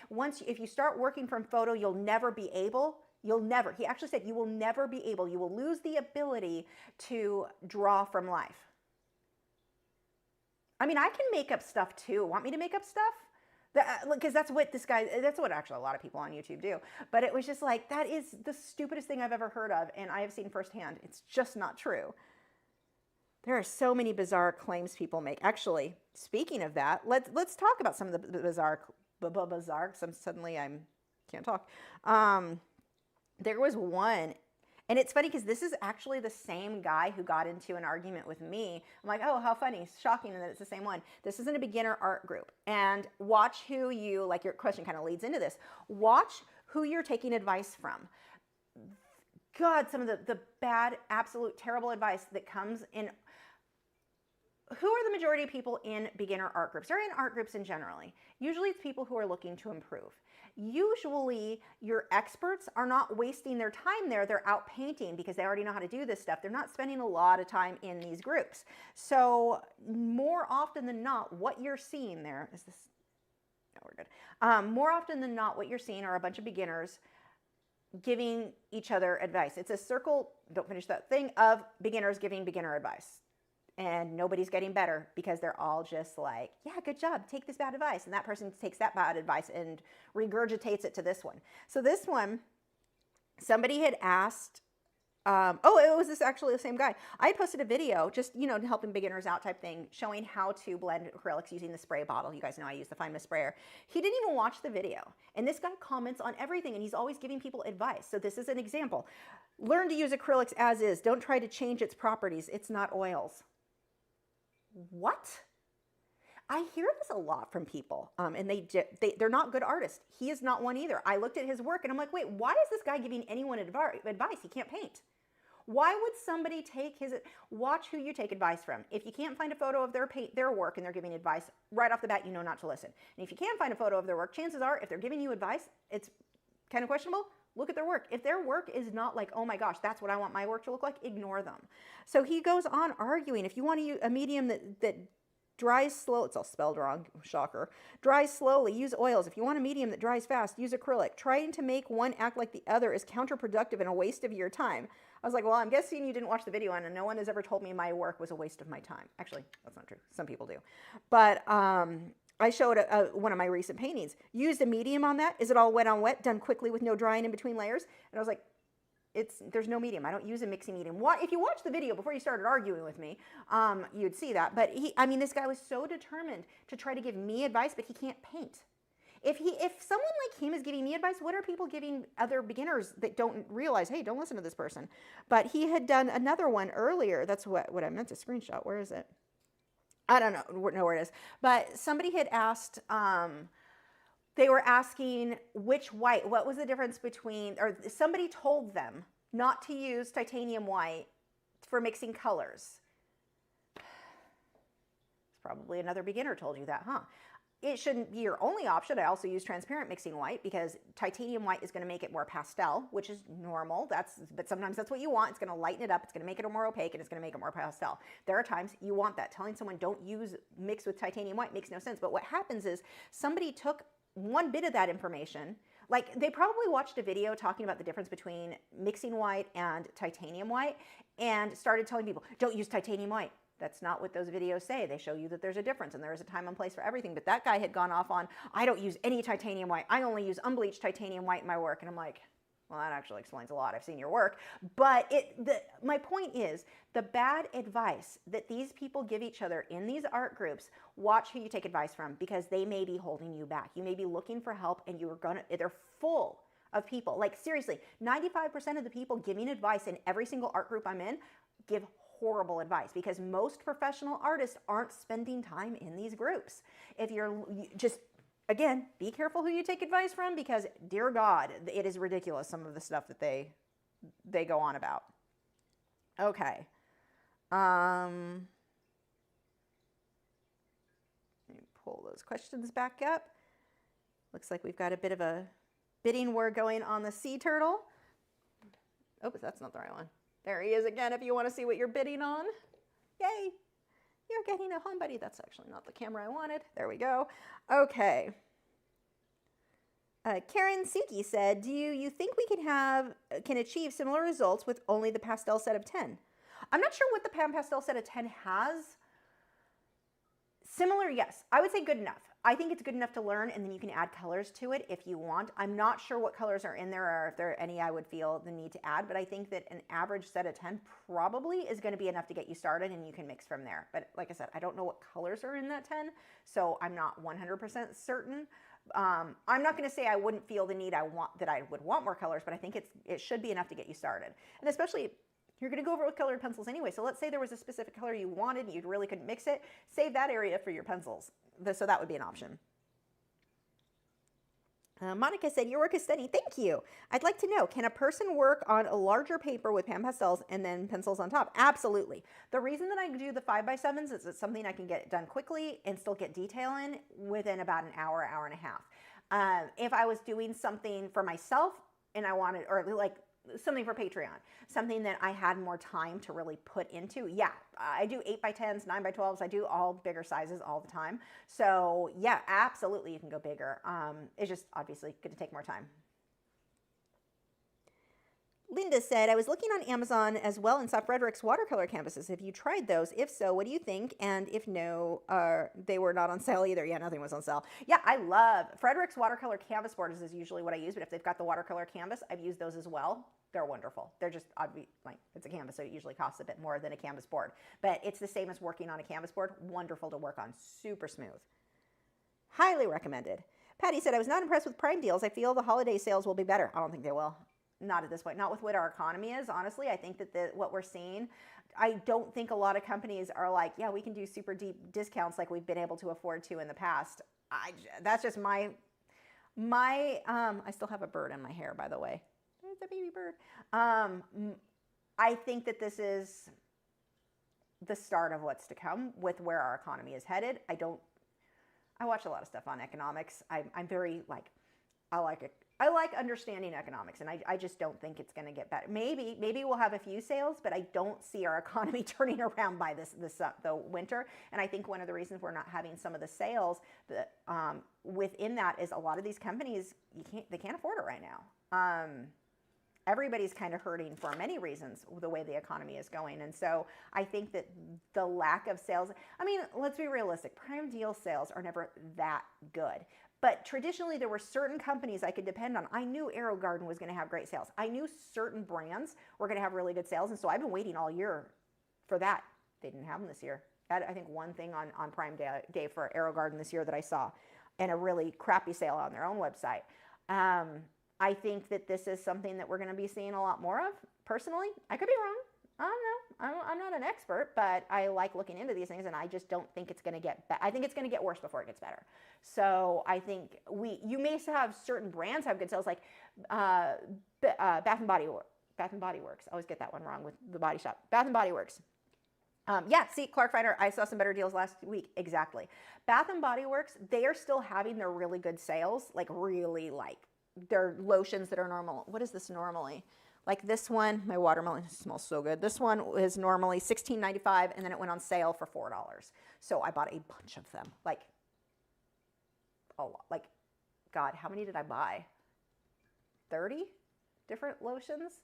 if you start working from photo, he actually said, you will never be able, you will lose the ability to draw from life. I mean, I can make up stuff too. Want me to make up stuff? Because that's what actually a lot of people on YouTube do. But it was just like, that is the stupidest thing I've ever heard of, and I have seen firsthand. It's just not true. There are so many bizarre claims people make. Actually, speaking of that, let's talk about some of the bizarre, because suddenly I can't talk. There was one, and it's funny because this is actually the same guy who got into an argument with me. I'm like, oh, how funny, shocking that it's the same one. This isn't a beginner art group. And watch who you, like your question kind of leads into this. Watch who you're taking advice from. God, some of the bad, absolute, terrible advice that comes in. Who are the majority of people in beginner art groups or in art groups in generally? Usually it's people who are looking to improve. Usually your experts are not wasting their time there. They're out painting because they already know how to do this stuff. They're not spending a lot of time in these groups. So more often than not, what you're seeing there is this. No, we're good. More often than not, what you're seeing are a bunch of beginners giving each other advice. It's a circle, don't finish that thing, of beginners giving beginner advice. And nobody's getting better because they're all just like, yeah, good job, take this bad advice. And that person takes that bad advice and regurgitates it to this one. So this one, somebody had asked, it was this actually the same guy. I posted a video just, helping beginners out type thing, showing how to blend acrylics using the spray bottle. You guys know I use the Fine Mist sprayer. He didn't even watch the video. And this guy comments on everything and he's always giving people advice. So this is an example. Learn to use acrylics as is. Don't try to change its properties. It's not oils. What? I hear this a lot from people, and they're not good artists. He is not one either. I looked at his work and I'm like, wait, why is this guy giving anyone advice? He can't paint. Why would somebody watch who you take advice from? If you can't find a photo of their work and they're giving advice, right off the bat, you know not to listen. And if you can find a photo of their work, chances are if they're giving you advice, it's kind of questionable. Look at their work. If their work is not like, oh my gosh, that's what I want my work to look like, ignore them. So he goes on arguing. If you want to use a medium that dries slow, it's all spelled wrong, shocker, dries slowly, use oils. If you want a medium that dries fast, use acrylic. Trying to make one act like the other is counterproductive and a waste of your time. I was like, well, I'm guessing you didn't watch the video, and no one has ever told me my work was a waste of my time. Actually, that's not true. Some people do. But I showed one of my recent paintings. Used a medium on that. Is it all wet on wet? Done quickly with no drying in between layers? And I was like, there's no medium. I don't use a mixing medium. If you watch the video before you started arguing with me, you'd see that. But this guy was so determined to try to give me advice, but he can't paint. If someone like him is giving me advice, what are people giving other beginners that don't realize, hey, don't listen to this person? But he had done another one earlier. That's what I meant to screenshot. Where is it? I don't know where it is. But somebody had asked, they were asking which white, what was the difference between, or somebody told them not to use titanium white for mixing colors. It's probably another beginner told you that, huh? It shouldn't be your only option. I also use transparent mixing white because titanium white is going to make it more pastel, which is normal. But sometimes that's what you want. It's going to lighten it up. It's going to make it more opaque, and it's going to make it more pastel. There are times you want that. Telling someone don't mix with titanium white makes no sense. But what happens is somebody took one bit of that information, like they probably watched a video talking about the difference between mixing white and titanium white and started telling people, don't use titanium white. That's not what those videos say. They show you that there's a difference and there is a time and place for everything. But that guy had gone off on, I don't use any titanium white. I only use unbleached titanium white in my work. And I'm like, well, that actually explains a lot. I've seen your work. But my point is, the bad advice that these people give each other in these art groups, watch who you take advice from because they may be holding you back. You may be looking for help and they're full of people. Like seriously, 95% of the people giving advice in every single art group I'm in give horrible advice because most professional artists aren't spending time in these groups. If you're just, again, be careful who you take advice from because, dear God, it is ridiculous some of the stuff that they go on about. Okay. Let me pull those questions back up. Looks like we've got a bit of a bidding war going on the sea turtle. Oh, that's not the right one. There he is again if you want to see what you're bidding on. Yay! You're getting a home buddy. That's actually not the camera I wanted. There we go. Okay. Karen Suki said, do you think we can achieve similar results with only the pastel set of 10? I'm not sure what the pastel set of 10 has. Similar, yes. I would say good enough. I think it's good enough to learn, and then you can add colors to it if you want. I'm not sure what colors are in there or if there are any I would feel the need to add, but I think that an average set of 10 probably is going to be enough to get you started, and you can mix from there. But like I said, I don't know what colors are in that 10, so I'm not 100% certain. I'm not going to say I wouldn't feel the need I would want more colors, but I think it should be enough to get you started. And especially, you're going to go over with colored pencils anyway. So let's say there was a specific color you wanted and you really couldn't mix it. Save that area for your pencils. So that would be an option. Monica said, your work is stunning. Thank you. I'd like to know, can a person work on a larger paper with pan pastels and then pencils on top? Absolutely. The reason that I do the 5x7s is it's something I can get done quickly and still get detail in within about an hour, hour and a half. If I was doing something for myself and I wanted, or like something for Patreon, something that I had more time to really put into. Yeah, I do 8x10s, 9x12s. I do all bigger sizes all the time. So yeah, absolutely you can go bigger. It's just obviously going to take more time. Linda said, I was looking on Amazon as well and saw Frederick's watercolor canvases. Have you tried those? If so, what do you think? And if no, they were not on sale either. Yeah, nothing was on sale. Yeah, I love Frederick's watercolor canvas boards is usually what I use, but if they've got the watercolor canvas, I've used those as well. They're wonderful. They're just, like, it's a canvas, so it usually costs a bit more than a canvas board. But it's the same as working on a canvas board. Wonderful to work on. Super smooth. Highly recommended. Patty said, I was not impressed with Prime deals. I feel the holiday sales will be better. I don't think they will. Not at this point. Not with what our economy is, honestly. I think that what we're seeing, I don't think a lot of companies are like, yeah, we can do super deep discounts like we've been able to afford to in the past. That's just my I still have a bird in my hair, by the way. There's a baby bird. I think that this is the start of what's to come with where our economy is headed. I watch a lot of stuff on economics. I'm very like, I like understanding economics, and I just don't think it's going to get better. Maybe we'll have a few sales, but I don't see our economy turning around by the winter. And I think one of the reasons we're not having some of the sales within that is a lot of these companies they can't afford it right now. Everybody's kind of hurting for many reasons the way the economy is going. And so I think that the lack of sales, I mean, let's be realistic. Prime deal sales are never that good. But traditionally, there were certain companies I could depend on. I knew Arrow Garden was going to have great sales. I knew certain brands were going to have really good sales. And so I've been waiting all year for that. They didn't have them this year. I think one thing on Prime Day for Arrow Garden this year that I saw, and a really crappy sale on their own website. I think that this is something that we're going to be seeing a lot more of. Personally, I could be wrong. I don't know. I'm not an expert, but I like looking into these things, and I just don't think it's going to get better. I think it's going to get worse before it gets better. So I think you may have certain brands have good sales, like Bath and Body Works. I always get that one wrong with the Body Shop. Bath and Body Works. Yeah, see, Clark Finder, I saw some better deals last week. Exactly. Bath and Body Works, they are still having their really good sales, like really like their lotions that are normal. What is this normally? Like this one, my watermelon smells so good. This one is normally $16.95, and then it went on sale for $4. So I bought a bunch of them. Like, a lot. Like, God, how many did I buy? 30 different lotions?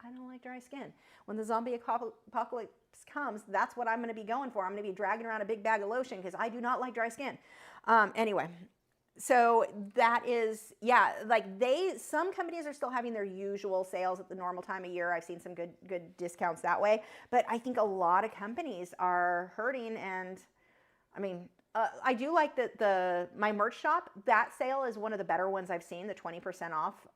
I don't like dry skin. When the zombie apocalypse comes, that's what I'm going to be going for. I'm going to be dragging around a big bag of lotion because I do not like dry skin. Anyway. So that is, yeah, like some companies are still having their usual sales at the normal time of year. I've seen some good discounts that way, but I think a lot of companies are hurting. And I mean, I do like that my merch shop, that sale is one of the better ones I've seen, the 20% off.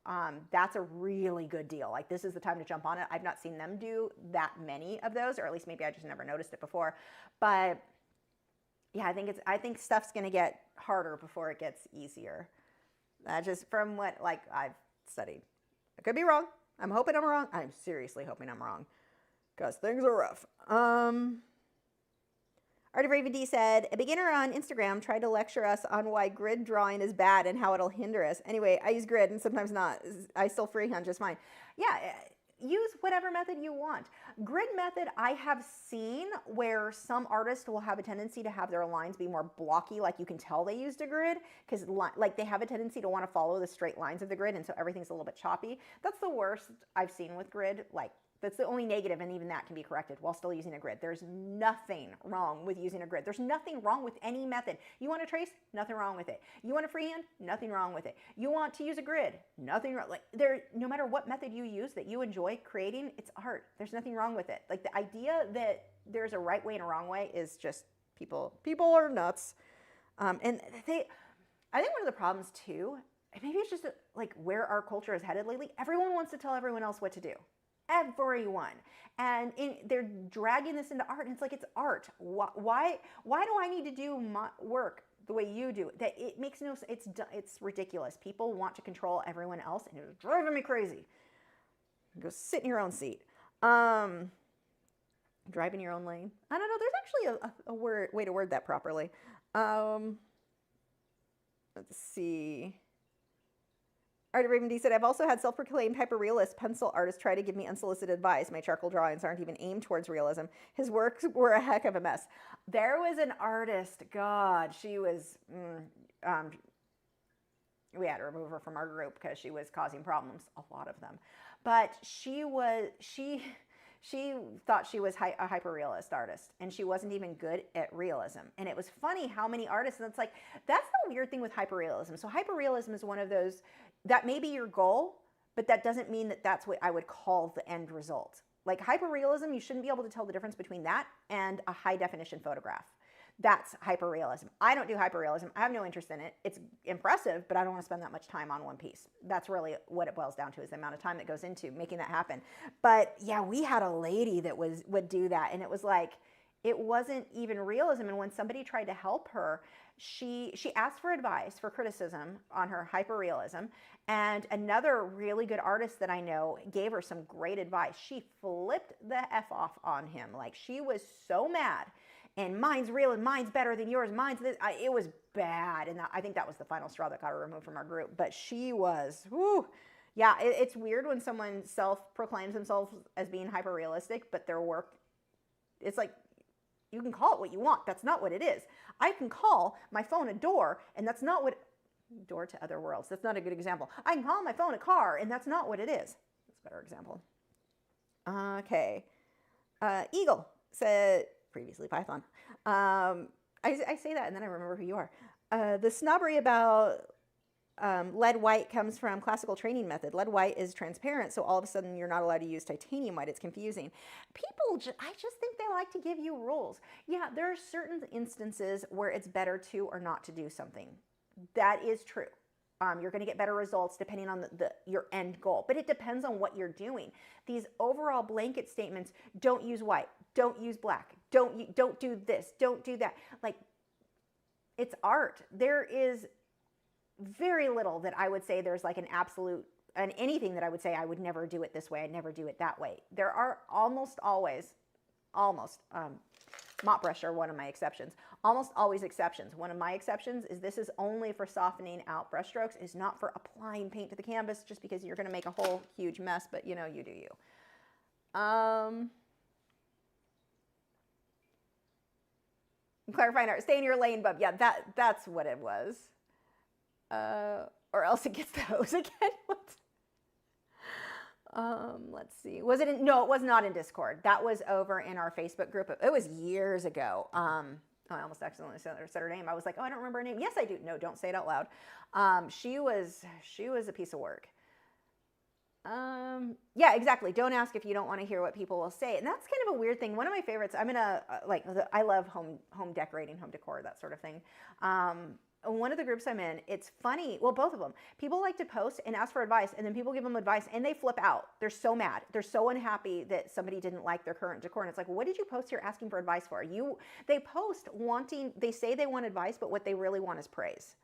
That's a really good deal. Like, this is the time to jump on it. I've not seen them do that many of those, or at least maybe I just never noticed it before. But yeah, I think stuff's going to get harder before it gets easier. Just from what I've studied. I could be wrong. I'm hoping I'm wrong. I'm seriously hoping I'm wrong, because things are rough. Art of Raven D said, a beginner on Instagram tried to lecture us on why grid drawing is bad and how it'll hinder us. Anyway, I use grid and sometimes not. I still freehand just fine. Yeah, use whatever method you want. Grid method, I have seen where some artists will have a tendency to have their lines be more blocky, like you can tell they used a grid, because like they have a tendency to want to follow the straight lines of the grid, and so everything's a little bit choppy. That's the worst I've seen with grid. Like, That's the only negative, and even that can be corrected while still using a grid. There's nothing wrong with using a grid. There's nothing wrong with any method. You want to trace? Nothing wrong with it. You want to freehand? Nothing wrong with it. You want to use a grid? Nothing wrong. Like no matter what method you use that you enjoy creating, it's art. There's nothing wrong with it. Like the idea that there's a right way and a wrong way is just people are nuts. And I think one of the problems too, and maybe it's just like where our culture is headed lately. Everyone wants to tell everyone else what to do. Everyone. And they're dragging this into art, and it's like, it's art. Why do I need to do my work the way you do it? That it makes no sense. It's ridiculous. People want to control everyone else, and it's driving me crazy. Go sit in your own seat. Drive in your own lane. I don't know. There's actually a way to word that properly. Let's see. Art of Raven D said, I've also had self-proclaimed hyperrealist pencil artists try to give me unsolicited advice. My charcoal drawings aren't even aimed towards realism. His works were a heck of a mess. There was an artist, God, she was, we had to remove her from our group because she was causing problems, a lot of them. But she thought she was a hyperrealist artist, and she wasn't even good at realism. And it was funny how many artists, and it's like, that's the weird thing with hyperrealism. So hyperrealism is one of those, that may be your goal, but that doesn't mean that that's what I would call the end result. Like hyperrealism, you shouldn't be able to tell the difference between that and a high definition photograph. That's hyperrealism. I don't do hyperrealism. I have no interest in it. It's impressive, but I don't want to spend that much time on one piece. That's really what it boils down to, is the amount of time that goes into making that happen. But yeah, we had a lady that would do that, and it was like, it wasn't even realism. And when somebody tried to help her, she asked for advice, for criticism on her hyperrealism, and another really good artist that I know gave her some great advice. She flipped the F off on him. Like, she was so mad. And mine's real, and mine's better than yours. Mine's this. It was bad. And I think that was the final straw that got her removed from our group. But she was, whoo. Yeah, it's weird when someone self-proclaims themselves as being hyper-realistic, but their work, it's like, you can call it what you want. That's not what it is. I can call my phone a door, and that's not what, door to other worlds. That's not a good example. I can call my phone a car, and that's not what it is. That's a better example. Okay. Eagle said, previously Python. I say that and then I remember who you are. The snobbery about lead white comes from classical training method. Lead white is transparent, so all of a sudden you're not allowed to use titanium white. It's confusing. People, I just think they like to give you rules. Yeah, there are certain instances where it's better to or not to do something. That is true. You're going to get better results depending on your end goal, but it depends on what you're doing. These overall blanket statements, don't use white, don't use black, don't do this, don't do that. Like, it's art. There is very little that I would say there's like an absolute, and anything that I would say I would never do it this way, I'd never do it that way. There are almost always, mop brush are one of my exceptions. Almost always exceptions. One of my exceptions is this is only for softening out brush strokes. It's not for applying paint to the canvas, just because you're going to make a whole huge mess, but you know, you do you. Clarifying art, stay in your lane, bub. Yeah, that's what it was. Or else it gets the hose again. Let's see. Was it no, it was not in Discord. That was over in our Facebook group. It was years ago. I almost accidentally said her name. I was like, oh, I don't remember her name. Yes, I do. No, don't say it out loud. She was a piece of work. Yeah, exactly. Don't ask if you don't want to hear what people will say. And that's kind of a weird thing. One of my favorites, I love home decorating, home decor, that sort of thing. One of the groups I'm in, it's funny. Well, both of them. People like to post and ask for advice, and then people give them advice, and they flip out. They're so mad. They're so unhappy that somebody didn't like their current decor. And it's like, what did you post here asking for advice for? They post they say they want advice, but what they really want is praise.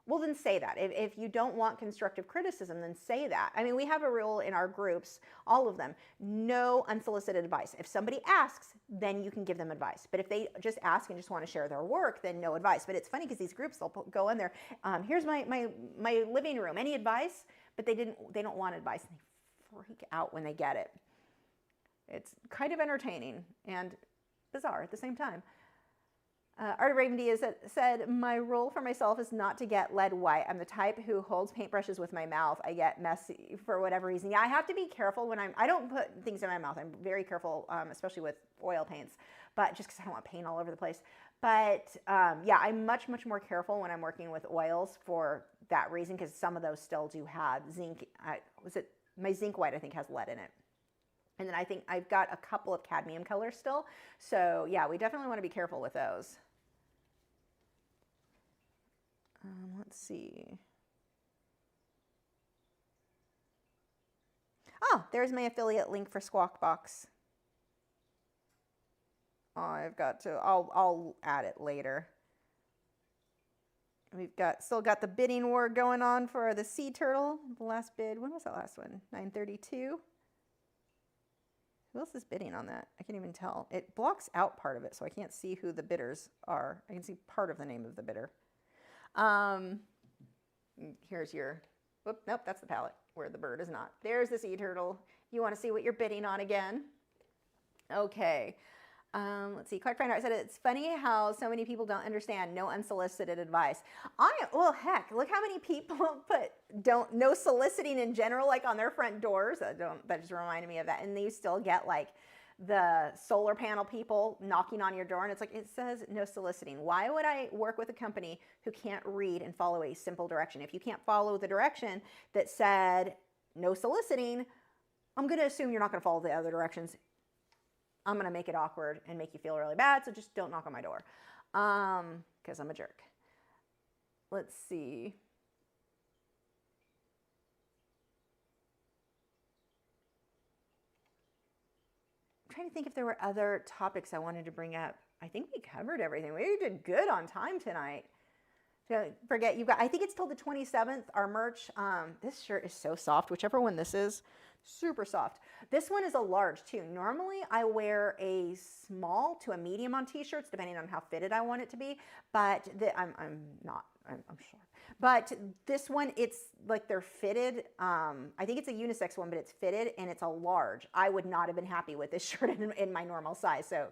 Well, then say that. If you don't want constructive criticism, then say that. I mean, we have a rule in our groups, all of them, no unsolicited advice. If somebody asks, then you can give them advice. But if they just ask and just want to share their work, then no advice. But it's funny because these groups, they'll go in there, here's my living room, any advice? But they don't want advice, and they freak out when they get it. It's kind of entertaining and bizarre at the same time. Art of Raven D has said, my rule for myself is not to get lead white. I'm the type who holds paintbrushes with my mouth. I get messy for whatever reason. Yeah, I have to be careful when I don't put things in my mouth. I'm very careful, especially with oil paints, but just because I don't want paint all over the place. But yeah, I'm much, much more careful when I'm working with oils for that reason, because some of those still do have zinc. My zinc white, I think, has lead in it. And then I think I've got a couple of cadmium colors still. So yeah, we definitely want to be careful with those. Let's see. Oh, there's my affiliate link for Squawk Box. Oh, I've got to, I'll add it later. We've still got the bidding war going on for the sea turtle. The last bid, when was that last one? 932. Who else is bidding on that? I can't even tell. It blocks out part of it, so I can't see who the bidders are. I can see part of the name of the bidder. Here's your, whoop, nope, that's the palette where the bird is not. There's the sea turtle. You want to see what you're bidding on again? Okay. Let's see. Clark Finer said, it's funny how so many people don't understand no unsolicited advice. Well, heck, look how many people put no soliciting in general, like on their front doors. That just reminded me of that. And you still get like the solar panel people knocking on your door, and it's like, it says no soliciting. Why would I work with a company who can't read and follow a simple direction? If you can't follow the direction that said no soliciting, I'm going to assume you're not going to follow the other directions. I'm going to make it awkward and make you feel really bad, so just don't knock on my door, because I'm a jerk. Let's see. I'm trying to think if there were other topics I wanted to bring up. I think we covered everything. We did good on time tonight. Don't forget, I think it's till the 27th, our merch. This shirt is so soft, whichever one this is. Super soft. This one is a large too. Normally I wear a small to a medium on t-shirts, depending on how fitted I want it to be, but I'm sure. But this one, it's like they're fitted. I think it's a unisex one, but it's fitted and it's a large. I would not have been happy with this shirt in my normal size. So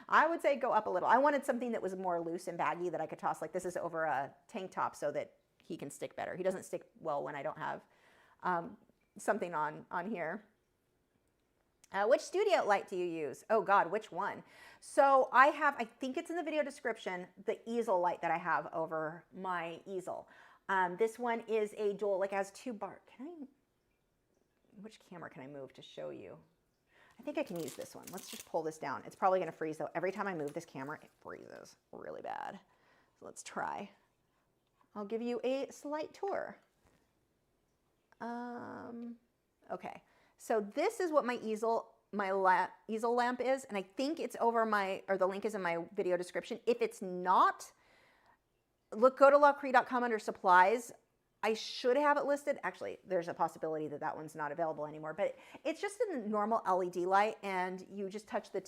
I would say go up a little. I wanted something that was more loose and baggy that I could toss. Like this is over a tank top so that he can stick better. He doesn't stick well when I don't have something on here. Which studio light do you use? Oh God, which one? So I think it's in the video description, the easel light that I have over my easel. This one is a dual, like has two bar. Which camera can I move to show you? I think I can use this one. Let's just pull this down. It's probably gonna freeze though. Every time I move this camera, it freezes really bad. So let's try. I'll give you a slight tour. Okay, so this is what my easel lamp is, and I think it's over the link is in my video description. If it's not, go to lachri.com under supplies. I should have it listed. Actually, there's a possibility that one's not available anymore, but it's just a normal LED light, and you just touch the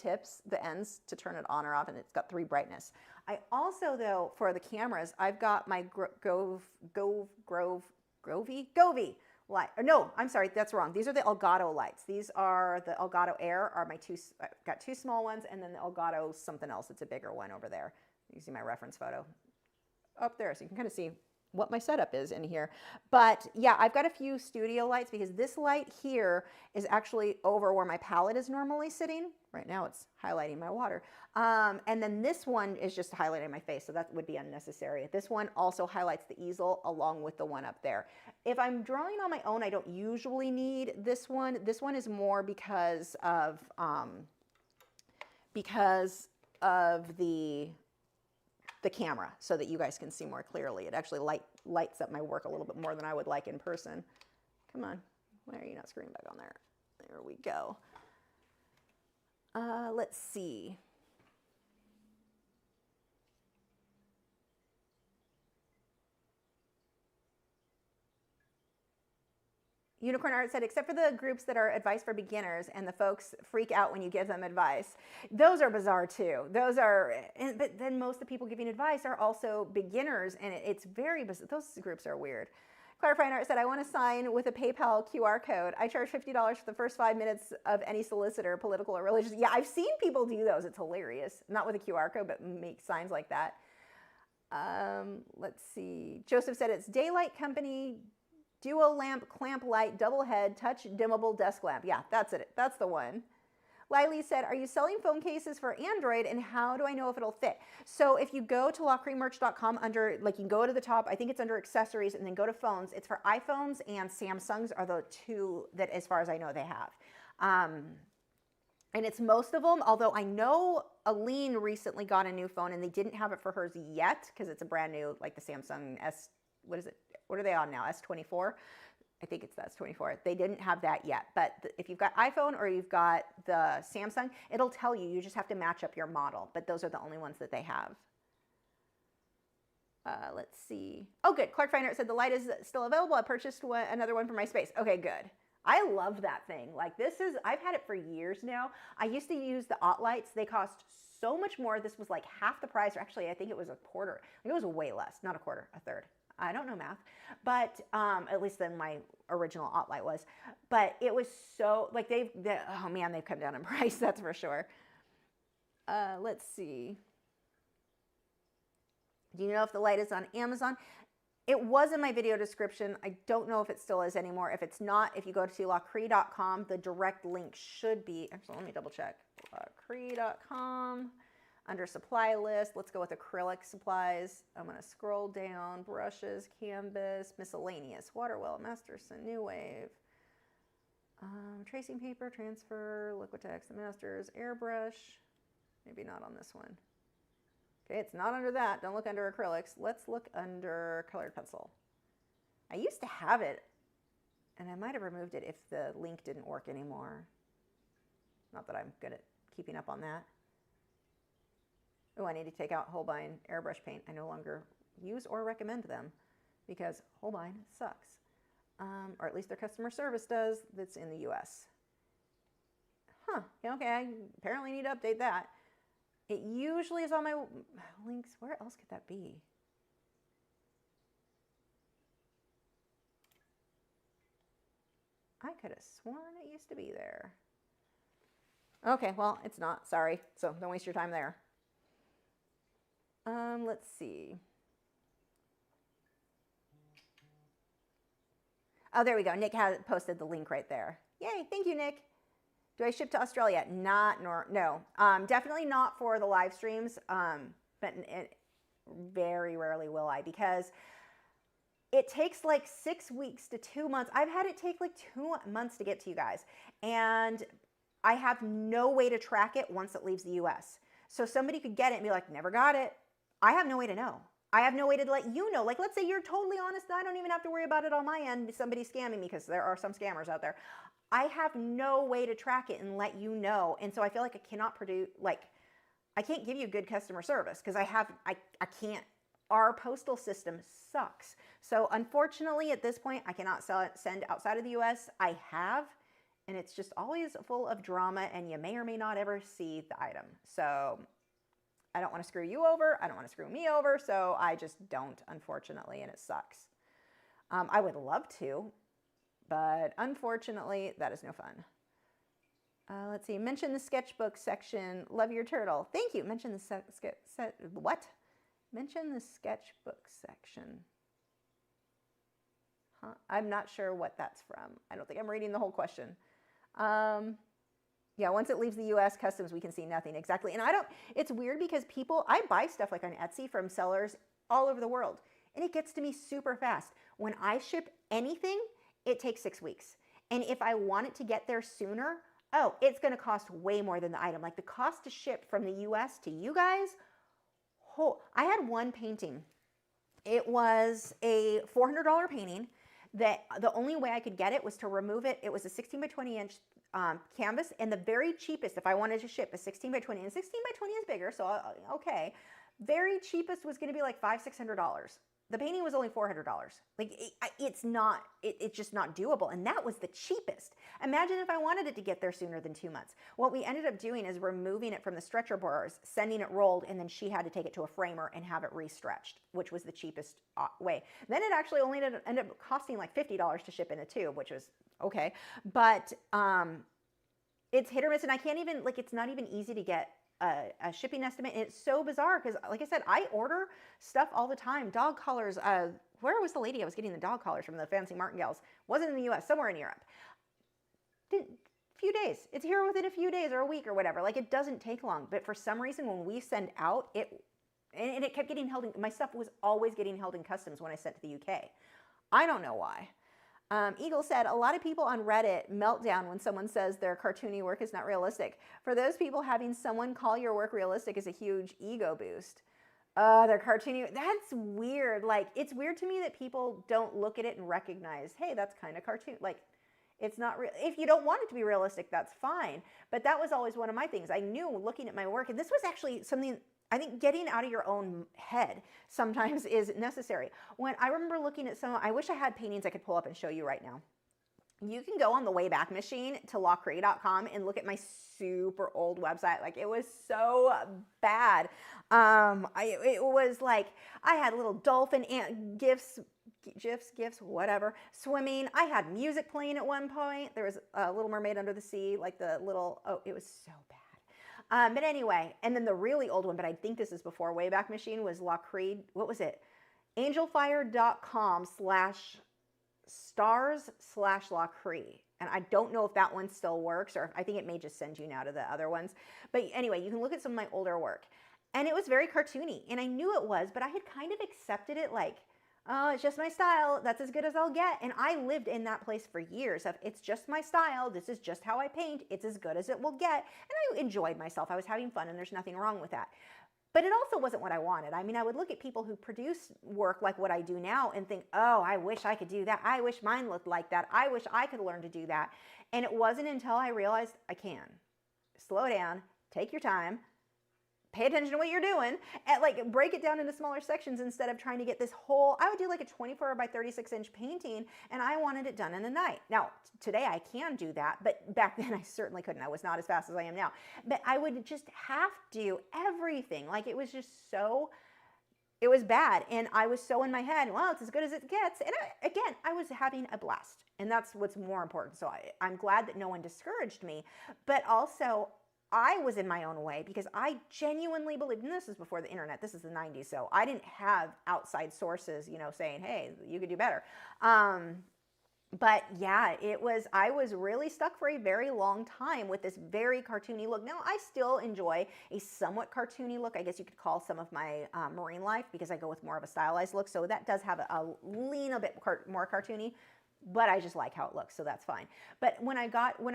ends to turn it on or off, and it's got 3 brightness. I also, though, for the cameras, I've got my Govee light. No, I'm sorry, that's wrong. These are the Elgato lights. These are the Elgato Air are my I've got 2 small ones, and then the Elgato something else. It's a bigger one over there. You see my reference photo up there, so you can kind of see what my setup is in here. But yeah, I've got a few studio lights because this light here is actually over where my palette is normally sitting. Right now it's highlighting my water. And then this one is just highlighting my face, so that would be unnecessary. This one also highlights the easel along with the one up there. If I'm drawing on my own, I don't usually need this one. This one is more because of the camera, so that you guys can see more clearly. It actually lights up my work a little bit more than I would like in person. Come on, why are you not screwing back on there? There we go. Let's see. Unicorn Art said, except for the groups that are advice for beginners and the folks freak out when you give them advice. Those are bizarre too. But then most of the people giving advice are also beginners, and it's very bizarre. Those groups are weird. Clarifying Art said, I want to sign with a PayPal QR code. I charge $50 for the first 5 minutes of any solicitor, political or religious. Yeah, I've seen people do those. It's hilarious. Not with a QR code, but make signs like that. Let's see. Joseph said it's Daylight Company, duo lamp, clamp light, double head, touch dimmable desk lamp. Yeah, that's it. That's the one. Lily said, are you selling phone cases for Android and how do I know if it'll fit? So if you go to lachrimerch.com under, like you can go to the top, I think it's under accessories and then go to phones. It's for iPhones and Samsungs are the two that as far as I know they have. And it's most of them, although I know Aline recently got a new phone and they didn't have it for hers yet because it's a brand new, like the Samsung S, what is it? What are they on now? S24? I think it's the S24. They didn't have that yet. But if you've got iPhone or you've got the Samsung, it'll tell you. You just have to match up your model. But those are the only ones that they have. Let's see. Oh, good. Clark Finder said the light is still available. I purchased another one for my space. Okay, good. I love that thing. Like this is, I've had it for years now. I used to use the Ott lights. They cost so much more. This was like half the price, or actually I think it was a quarter. It was way less, not a quarter, a third. I don't know math, but at least then my original Ott light was. But it was so, like oh man, they've come down in price, that's for sure. Let's see. Do you know if the light is on Amazon? It was in my video description. I don't know if it still is anymore. If it's not, if you go to lachri.com, the direct link should be, actually, let me double check. Lachri.com, under supply list, let's go with acrylic supplies. I'm gonna scroll down, brushes, canvas, miscellaneous, Waterwell, Masterson, New Wave, tracing paper, transfer, Liquitex, the Masters, airbrush, maybe not on this one. Okay, it's not under that. Don't look under acrylics. Let's look under colored pencil. I used to have it, and I might have removed it if the link didn't work anymore. Not that I'm good at keeping up on that. Oh, I need to take out Holbein airbrush paint. I no longer use or recommend them because Holbein sucks. Or at least their customer service does that's in the US. Huh, okay, I apparently need to update that. It usually is on my links. Where else could that be? I could have sworn it used to be there. Okay, well, it's not. Sorry. So don't waste your time there. Let's see. Oh, there we go. Nick has posted the link right there. Yay, thank you, Nick. Do I ship to Australia? No. Definitely not for the live streams, but very rarely will I, because it takes like 6 weeks to 2 months. I've had it take like 2 months to get to you guys, and I have no way to track it once it leaves the US. So somebody could get it and be like, never got it. I have no way to know. I have no way to let you know. Like, let's say you're totally honest, and I don't even have to worry about it on my end, somebody scamming me, because there are some scammers out there. I have no way to track it and let you know. And so I feel like I cannot produce, like, I can't give you good customer service because I can't, our postal system sucks. So unfortunately at this point, I cannot send outside of the US. I have, and it's just always full of drama, and you may or may not ever see the item. So I don't want to screw you over. I don't want to screw me over. So I just don't, unfortunately, and it sucks. I would love to, but unfortunately, that is no fun. Let's see. Mention the sketchbook section. Love your turtle. Thank you. Mention the what? Mention the sketchbook section. Huh? I'm not sure what that's from. I don't think I'm reading the whole question. Yeah, once it leaves the US customs, we can see nothing. Exactly. And it's weird because I buy stuff like on Etsy from sellers all over the world, and it gets to me super fast. When I ship anything, it takes 6 weeks. And if I want it to get there sooner, oh, it's going to cost way more than the item. Like the cost to ship from the US to you guys, I had one painting. It was a $400 painting that the only way I could get it was to remove it. It was a 16 by 20 inch canvas, and the very cheapest, if I wanted to ship a 16 by 20, and 16 by 20 is bigger, so okay. Very cheapest was going to be like $500–600. the painting was only $400. Like it's just not doable. And that was the cheapest. Imagine if I wanted it to get there sooner than 2 months. What we ended up doing is removing it from the stretcher bars, sending it rolled, and then she had to take it to a framer and have it re-stretched, which was the cheapest way. Then it actually only ended up costing like $50 to ship in a tube, which was okay. But it's hit or miss, and I can't even, like, it's not even easy to get a shipping estimate. And it's so bizarre because, like I said, I order stuff all the time. Dog collars. Where was the lady I was getting the dog collars from? The Fancy Martingales. Wasn't in the U.S. Somewhere in Europe. Few days. It's here within a few days or a week or whatever. Like, it doesn't take long. But for some reason, when we send out, and it kept getting held in. My stuff was always getting held in customs when I sent to the UK. I don't know why. Eagle said, a lot of people on Reddit melt down when someone says their cartoony work is not realistic. For those people, having someone call your work realistic is a huge ego boost. They're cartoony. That's weird. Like, it's weird to me that people don't look at it and recognize, hey, that's kind of cartoon. Like, it's not real. If you don't want it to be realistic, that's fine. But that was always one of my things. I knew looking at my work, and this was actually something, I think getting out of your own head sometimes is necessary. When I remember looking at some, I wish I had paintings I could pull up and show you right now. You can go on the Wayback Machine to Lachri.com and look at my super old website. Like, it was so bad. It was like, I had little dolphin GIFs, whatever, swimming. I had music playing at one point. There was a Little Mermaid Under the Sea, like the little, oh, it was so bad. But anyway, and then the really old one, but I think this is before Wayback Machine, was Lachri. What was it? angelfire.com/stars/Lachri. And I don't know if that one still works, or I think it may just send you now to the other ones. But anyway, you can look at some of my older work. And it was very cartoony. And I knew it was, but I had kind of accepted it like, oh, it's just my style. That's as good as I'll get. And I lived in that place for years of, it's just my style. This is just how I paint. It's as good as it will get. And I enjoyed myself. I was having fun, and there's nothing wrong with that. But it also wasn't what I wanted. I mean, I would look at people who produce work like what I do now and think, oh, I wish I could do that. I wish mine looked like that. I wish I could learn to do that. And it wasn't until I realized I can. Slow down, take your time, pay attention to what you're doing, and like break it down into smaller sections instead of trying to get this whole, I would do like a 24 by 36 inch painting, and I wanted it done in a night. Now, today I can do that, but back then I certainly couldn't. I was not as fast as I am now. But I would just have to do everything. Like, it was just so, it was bad. And I was so in my head, well, it's as good as it gets. And again, I was having a blast. And that's what's more important. So I'm glad that no one discouraged me, but also I was in my own way because I genuinely believed, and this is before the internet, this is the 90s, so I didn't have outside sources, you know, saying, hey, you could do better. But yeah, I was really stuck for a very long time with this very cartoony look. Now, I still enjoy a somewhat cartoony look. I guess you could call some of my marine life, because I go with more of a stylized look. So that does have a lean a bit more cartoony, but I just like how it looks, so that's fine. But when I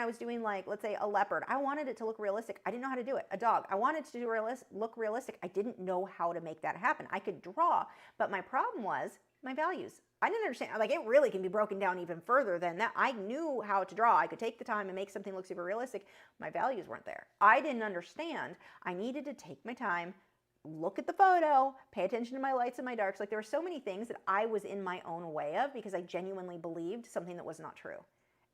was doing, like, let's say a leopard, I wanted it to look realistic. I didn't know how to do it. A dog, I wanted to look realistic. I didn't know how to make that happen. I could draw, but my problem was my values. I didn't understand, like, it really can be broken down even further than that. I knew how to draw. I could take the time and make something look super realistic. My values weren't there. I didn't understand. I needed to take my time, look at the photo, pay attention to my lights and my darks. Like, there were so many things that I was in my own way of because I genuinely believed something that was not true.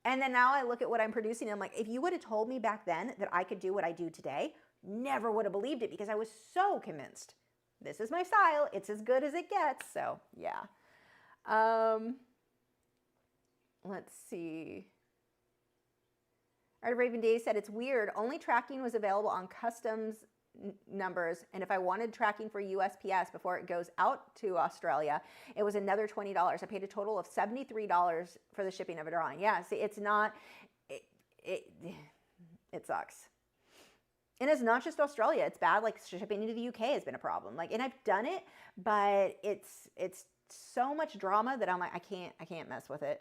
And then now I look at what I'm producing and I'm like, if you would have told me back then that I could do what I do today, never would have believed it, because I was so convinced. This is my style. It's as good as it gets. So yeah. Let's see. Art of Raven Day said, it's weird. Only tracking was available on customs numbers, and if I wanted tracking for USPS before it goes out to Australia, it was another $20. I paid a total of $73 for the shipping of a drawing. Yeah, see, it's not, it sucks. And it's not just Australia. It's bad. Like, shipping into the UK has been a problem. Like, and I've done it, but it's so much drama that I'm like, I can't mess with it.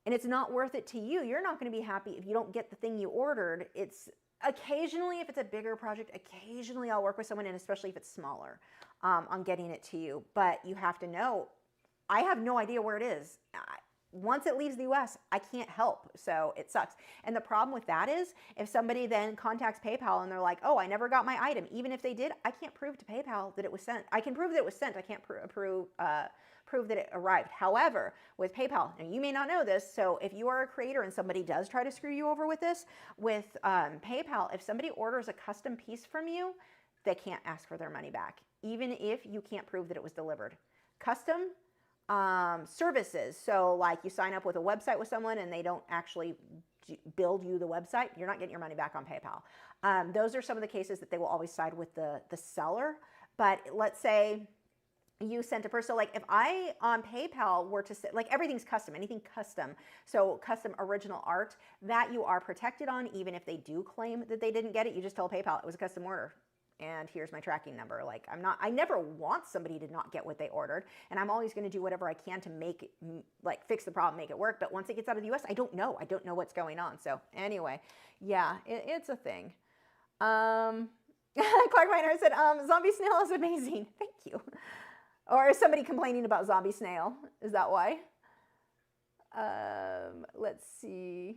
And it's not worth it to you. You're not going to be happy if you don't get the thing you ordered. It's occasionally, if it's a bigger project, occasionally I'll work with someone, and especially if it's smaller, on getting it to you. But you have to know, I have no idea where it is. once it leaves the US, I can't help. So it sucks. And the problem with that is if somebody then contacts PayPal and they're like, oh, I never got my item. Even if they did, I can't prove to PayPal that it was sent. I can prove that it was sent. I can't prove that it arrived. However, with PayPal, and you may not know this, so if you are a creator and somebody does try to screw you over with this, with PayPal, if somebody orders a custom piece from you, they can't ask for their money back, even if you can't prove that it was delivered. Custom services, so like you sign up with a website with someone and they don't actually build you the website, you're not getting your money back on PayPal. Those are some of the cases that they will always side with the seller. But let's say you sent a person, so like if I on PayPal were to say, like everything's custom, anything custom, so custom original art, that you are protected on, even if they do claim that they didn't get it, you just tell PayPal it was a custom order. And here's my tracking number. Like I never want somebody to not get what they ordered. And I'm always going to do whatever I can to make, like fix the problem, make it work. But once it gets out of the US, I don't know what's going on. So anyway, yeah, it's a thing. Clark Miner said, zombie snail is amazing. Thank you. Or is somebody complaining about zombie snail? Is that why? Let's see.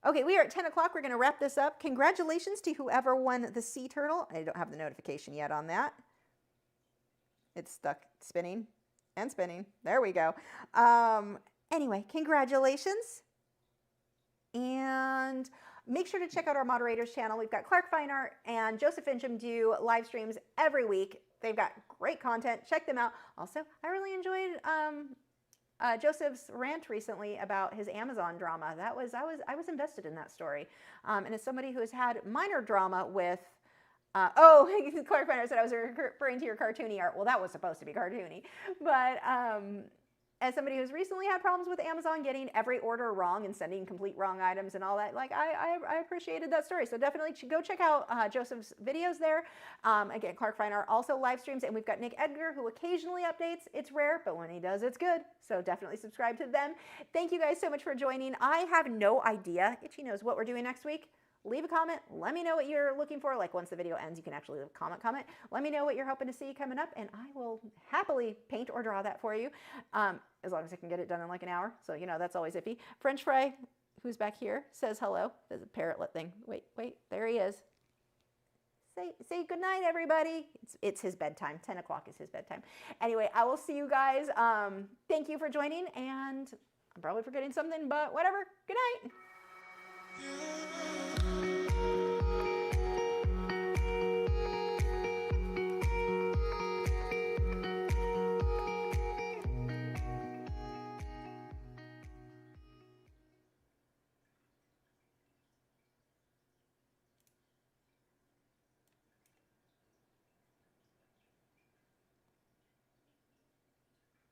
Okay, we are at 10 o'clock. We're going to wrap this up. Congratulations to whoever won the sea turtle. I don't have the notification yet on that. It's stuck spinning and spinning. There we go. Anyway, congratulations. And make sure to check out our moderators channel. We've got Clark Fine Art and Joseph Fincham do live streams every week. They've got great content. Check them out. Also, I really enjoyed Joseph's rant recently about his Amazon drama. I was invested in that story. And as somebody who has had minor drama with, Clark Finer said I was referring to your cartoony art. Well, that was supposed to be cartoony. But as somebody who's recently had problems with Amazon getting every order wrong and sending complete wrong items and all that, like I appreciated that story. So definitely go check out Joseph's videos there. Again, Clark Fine Art also live streams, and we've got Nick Edgar who occasionally updates. It's rare, but when he does, it's good. So definitely subscribe to them. Thank you guys so much for joining. I have no idea. Itchy knows what we're doing next week. Leave a comment. Let me know what you're looking for. Like once the video ends, you can actually leave a comment. Let me know what you're hoping to see coming up, and I will happily paint or draw that for you, as long as I can get it done in like an hour. So, you know, that's always iffy. French Fry, who's back here, says hello. There's a parrotlet thing. Wait, there he is. Say good night, everybody. It's his bedtime. 10 o'clock is his bedtime. Anyway, I will see you guys. Thank you for joining, and I'm probably forgetting something, but whatever. Good night.